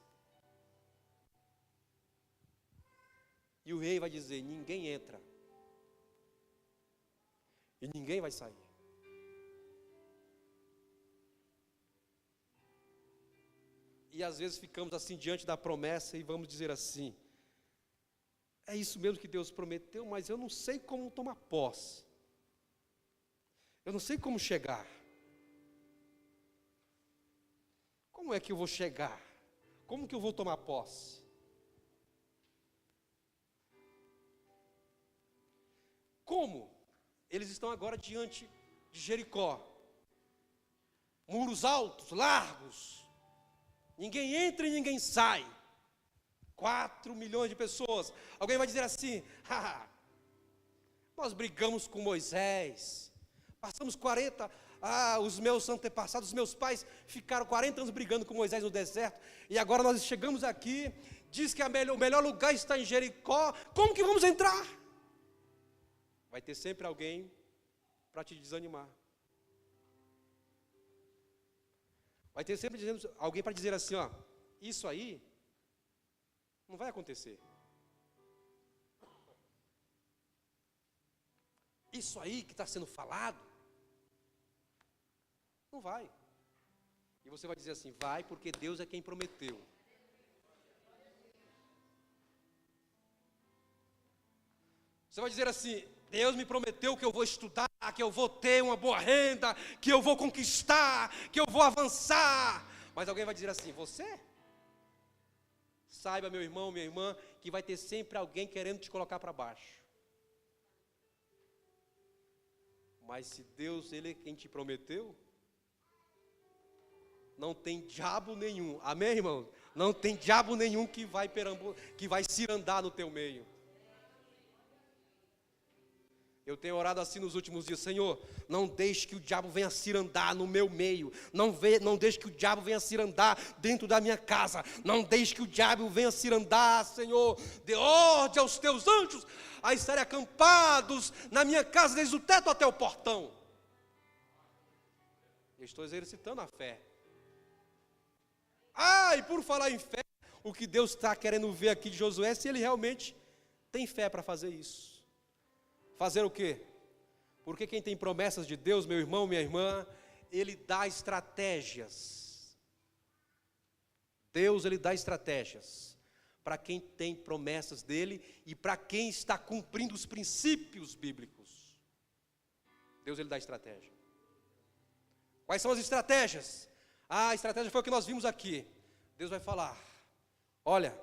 E o rei vai dizer: ninguém entra, e ninguém vai sair. E às vezes ficamos assim diante da promessa e vamos dizer assim: é isso mesmo que Deus prometeu, mas eu não sei como tomar posse. Eu não sei como chegar. Como é que eu vou chegar? Como que eu vou tomar posse? Como? Eles estão agora diante de Jericó. Muros altos, largos. Ninguém entra e ninguém sai. 4 milhões de pessoas. Alguém vai dizer assim: nós brigamos com Moisés. Passamos 40, os meus antepassados, os meus pais ficaram 40 anos brigando com Moisés no deserto. E agora nós chegamos aqui, diz que o melhor lugar está em Jericó. Como que vamos entrar? Vai ter sempre alguém para te desanimar. Vai ter sempre alguém para dizer assim: ó, isso aí não vai acontecer. Isso aí que está sendo falado, não vai. E você vai dizer assim: vai, porque Deus é quem prometeu. Você vai dizer assim: Deus me prometeu que eu vou estudar, que eu vou ter uma boa renda, que eu vou conquistar, que eu vou avançar. Mas alguém vai dizer assim: você? Saiba, meu irmão, minha irmã, que vai ter sempre alguém querendo te colocar para baixo. Mas se Deus, Ele é quem te prometeu, não tem diabo nenhum, amém, irmão? Não tem diabo nenhum que vai cirandar no teu meio. Eu tenho orado assim nos últimos dias: Senhor, não deixe que o diabo venha cirandar no meu meio, não deixe que o diabo venha cirandar dentro da minha casa, não deixe que o diabo venha cirandar, Senhor, dê ordem aos teus anjos a estarem acampados na minha casa, desde o teto até o portão. Eu estou exercitando a fé. E por falar em fé, o que Deus está querendo ver aqui de Josué, se ele realmente tem fé para fazer isso. Fazer o quê? Porque quem tem promessas de Deus, meu irmão, minha irmã, Ele dá estratégias. Deus, Ele dá estratégias para quem tem promessas dEle e para quem está cumprindo os princípios bíblicos. Deus, Ele dá estratégia. Quais são as estratégias? A estratégia foi o que nós vimos aqui. Deus vai falar: olha,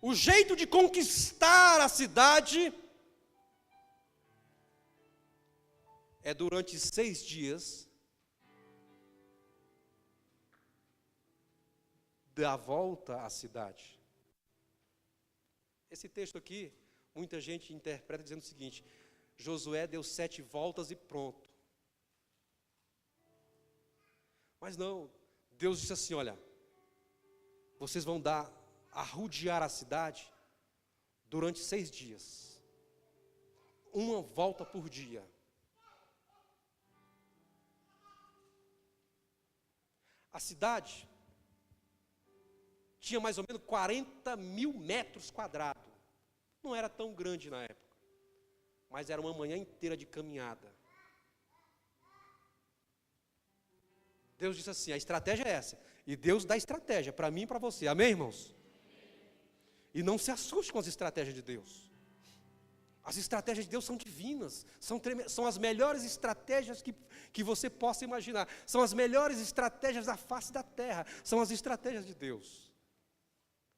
o jeito de conquistar a cidade é durante 6 dias da volta à cidade. Esse texto aqui, muita gente interpreta dizendo o seguinte: Josué deu 7 voltas e pronto. Mas não, Deus disse assim: olha, vocês vão arrodear a cidade durante 6 dias, uma volta por dia. A cidade tinha mais ou menos 40 mil metros quadrados. Não era tão grande na época, mas era uma manhã inteira de caminhada. Deus disse assim: a estratégia é essa. E Deus dá estratégia para mim e para você. Amém, irmãos? E não se assuste com as estratégias de Deus. As estratégias de Deus são divinas. São as melhores estratégias que você possa imaginar. São as melhores estratégias da face da terra. São as estratégias de Deus.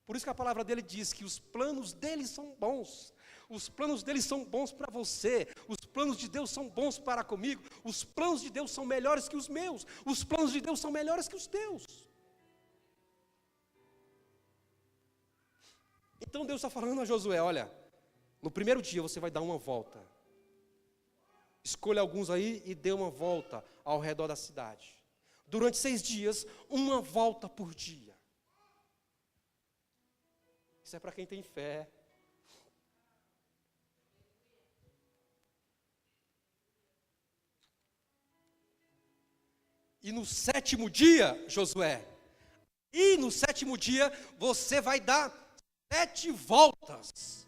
Por isso que a palavra dele diz que os planos dele são bons. Os planos dele são bons para você. Os planos de Deus são bons para comigo. Os planos de Deus são melhores que os meus. Os planos de Deus são melhores que os teus. Então Deus está falando a Josué: olha, no primeiro dia você vai dar uma volta. Escolha alguns aí e dê uma volta ao redor da cidade. Durante 6 dias, uma volta por dia. Isso é para quem tem fé. E no 7º dia, Josué, você vai dar 7 voltas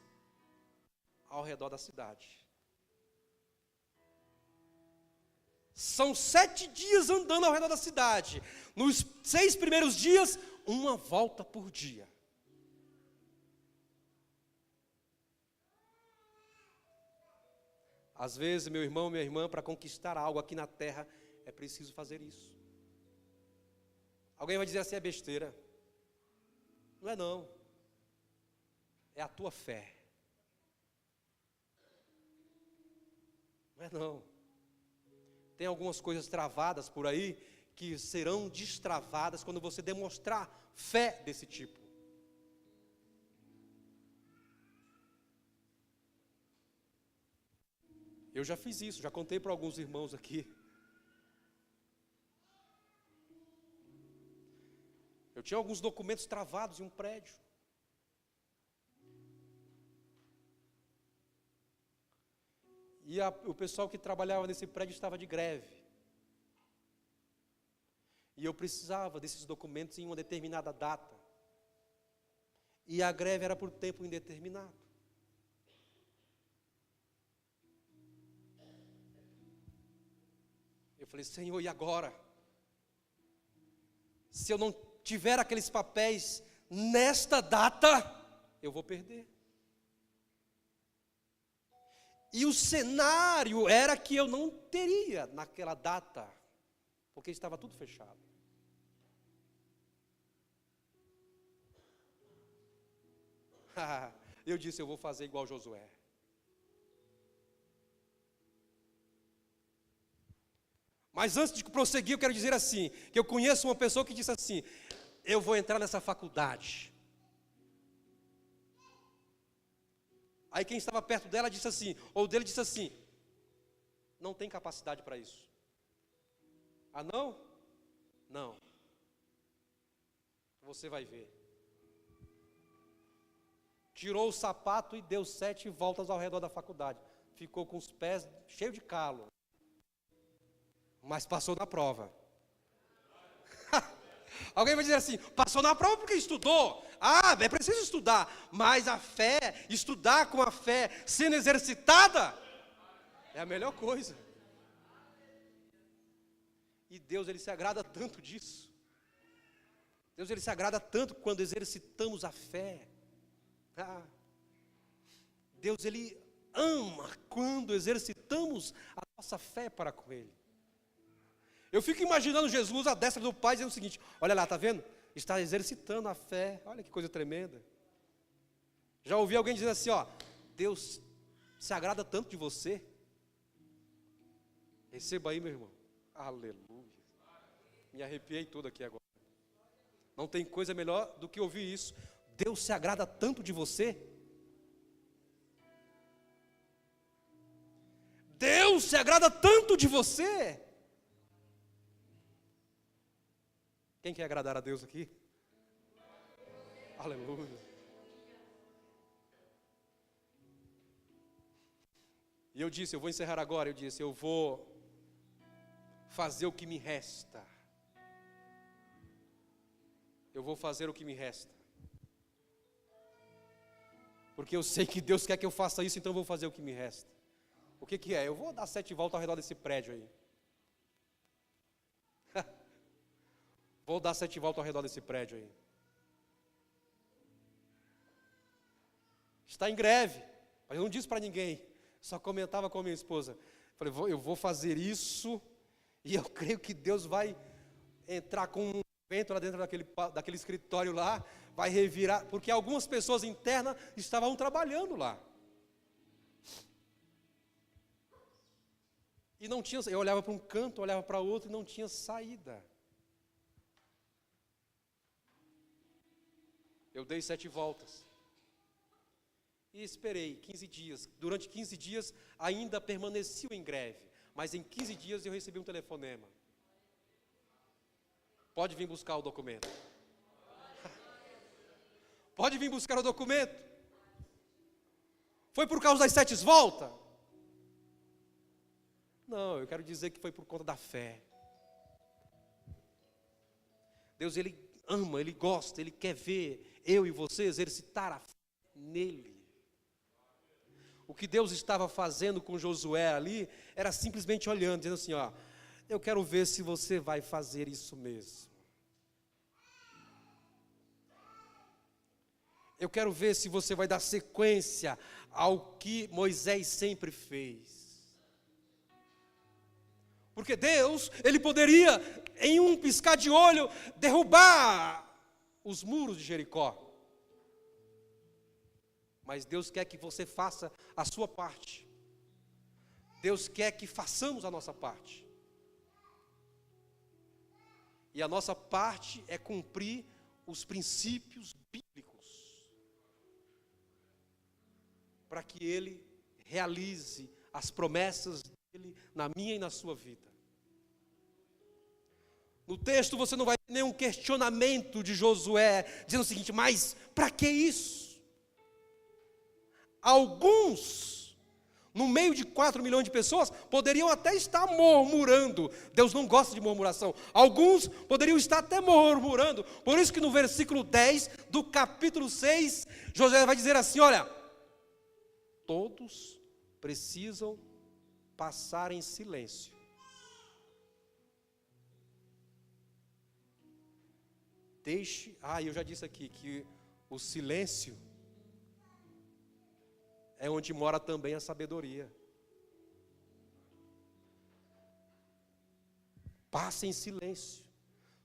ao redor da cidade. São 7 dias andando ao redor da cidade. Nos 6 primeiros dias, uma volta por dia. Às vezes, meu irmão, minha irmã, para conquistar algo aqui na terra, é preciso fazer isso. Alguém vai dizer assim: é besteira. Não é não. É a tua fé. Não é não. Tem algumas coisas travadas por aí que serão destravadas quando você demonstrar fé desse tipo. Eu já fiz isso, já contei para alguns irmãos aqui. Eu tinha alguns documentos travados em um prédio. E o pessoal que trabalhava nesse prédio estava de greve. E eu precisava desses documentos em uma determinada data. E a greve era por tempo indeterminado. Eu falei: Senhor, e agora? Se eu não tiver aqueles papéis nesta data, eu vou perder. E o cenário era que eu não teria naquela data, porque estava tudo fechado. Eu disse: eu vou fazer igual Josué. Mas antes de prosseguir, eu quero dizer assim, que eu conheço uma pessoa que disse assim: eu vou entrar nessa faculdade. Aí quem estava perto dela disse assim, ou dele disse assim, não tem capacidade para isso. Ah, não? Não. Você vai ver. Tirou o sapato e deu 7 voltas ao redor da faculdade. Ficou com os pés cheios de calo. Mas passou na prova. Alguém vai dizer assim, passou na prova porque estudou. Ah, é preciso estudar. Mas a fé, estudar com a fé, sendo exercitada, é a melhor coisa. E Deus, Ele se agrada tanto disso. Deus, Ele se agrada tanto quando exercitamos a fé. Deus, Ele ama quando exercitamos a nossa fé para com Ele. Eu fico imaginando Jesus à destra do Pai dizendo o seguinte, olha lá, está vendo? Está exercitando a fé, olha que coisa tremenda. Já ouvi alguém dizendo assim, ó, Deus se agrada tanto de você. Receba aí, meu irmão. Aleluia. Me arrepiei todo aqui agora. Não tem coisa melhor do que ouvir isso. Deus se agrada tanto de você. Deus se agrada tanto de você. Quem quer agradar a Deus aqui? Aleluia. E eu disse, eu vou encerrar agora, eu disse, eu vou fazer o que me resta. Eu vou fazer o que me resta. Porque eu sei que Deus quer que eu faça isso, então eu vou fazer o que me resta. O que que é? Eu vou dar 7 voltas ao redor desse prédio aí. Vou dar 7 voltas ao redor desse prédio aí. Está em greve, mas eu não disse para ninguém. Só comentava com a minha esposa. Falei, eu vou fazer isso e eu creio que Deus vai entrar com um vento lá dentro daquele escritório lá, vai revirar, porque algumas pessoas internas estavam trabalhando lá. E não tinha, eu olhava para um canto, olhava para outro e não tinha saída. Eu dei 7 voltas. E esperei 15 dias. Durante 15 dias ainda permaneci em greve. Mas em 15 dias eu recebi um telefonema. Pode vir buscar o documento. Pode vir buscar o documento. Foi por causa das 7 voltas? Não, eu quero dizer que foi por conta da fé. Deus, Ele ama, Ele gosta, Ele quer ver eu e você exercitar a fé nele. O que Deus estava fazendo com Josué ali, era simplesmente olhando, dizendo assim, ó, eu quero ver se você vai fazer isso mesmo. Eu quero ver se você vai dar sequência ao que Moisés sempre fez. Porque Deus, Ele poderia, em um piscar de olho, derrubar os muros de Jericó. Mas Deus quer que você faça a sua parte. Deus quer que façamos a nossa parte. E a nossa parte é cumprir os princípios bíblicos. Para que Ele realize as promessas dEle na minha e na sua vida. No texto você não vai ter nenhum questionamento de Josué, dizendo o seguinte, mas para que isso? Alguns, no meio de 4 milhões de pessoas, poderiam até estar murmurando. Deus não gosta de murmuração. Alguns poderiam estar até murmurando. Por isso que no versículo 10 do capítulo 6, Josué vai dizer assim, olha, todos precisam passar em silêncio. Eu já disse aqui que o silêncio é onde mora também a sabedoria. Passem em silêncio.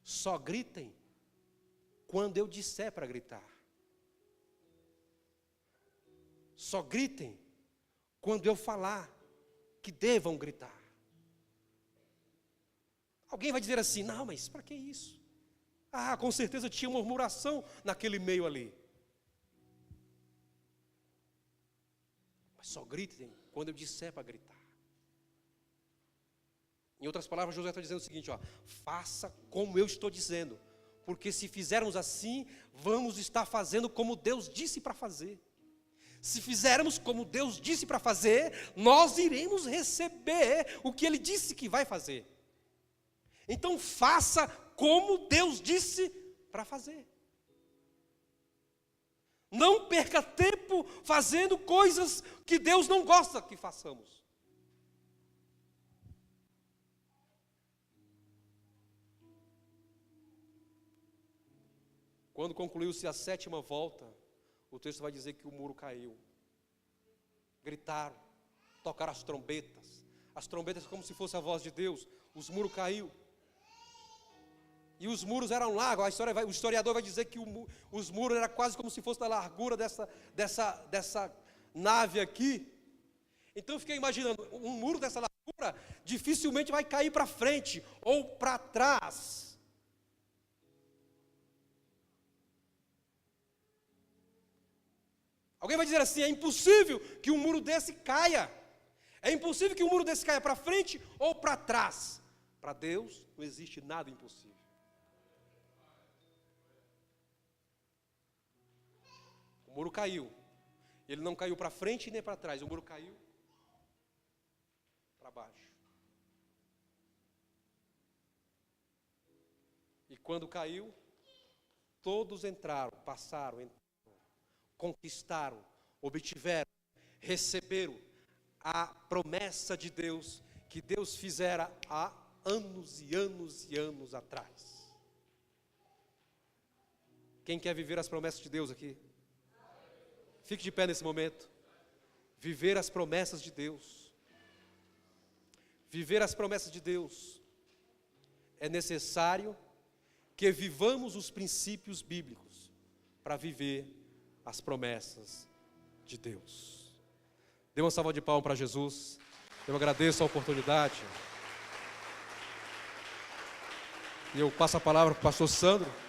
Só gritem quando eu disser para gritar. Só gritem quando eu falar que devam gritar. Alguém vai dizer assim, não, mas para que isso? Ah, com certeza tinha murmuração naquele meio ali. Mas só gritem quando eu disser para gritar. Em outras palavras, Josué está dizendo o seguinte, ó, faça como eu estou dizendo, porque se fizermos assim, vamos estar fazendo como Deus disse para fazer. Se fizermos como Deus disse para fazer, nós iremos receber o que Ele disse que vai fazer. Então faça como Deus disse para fazer. Não perca tempo fazendo coisas que Deus não gosta que façamos. Quando concluiu-se a 7ª volta, o texto vai dizer que o muro caiu. Gritaram, tocaram as trombetas como se fosse a voz de Deus, os muros caiu. E os muros eram largos, o historiador vai dizer que os muros eram quase como se fosse da largura dessa nave aqui. Então eu fiquei imaginando, um muro dessa largura dificilmente vai cair para frente ou para trás. Alguém vai dizer assim, é impossível que um muro desse caia. É impossível que um muro desse caia para frente ou para trás. Para Deus não existe nada impossível. O muro caiu. Ele não caiu para frente nem para trás. O muro caiu para baixo. E quando caiu, todos entraram, passaram, conquistaram, obtiveram, receberam a promessa de Deus, que Deus fizera há anos e anos e anos atrás. Quem quer viver as promessas de Deus aqui? Fique de pé nesse momento. Viver as promessas de Deus. Viver as promessas de Deus. É necessário que vivamos os princípios bíblicos para viver as promessas de Deus. Dê uma salva de palmas para Jesus. Eu agradeço a oportunidade. E eu passo a palavra para o pastor Sandro.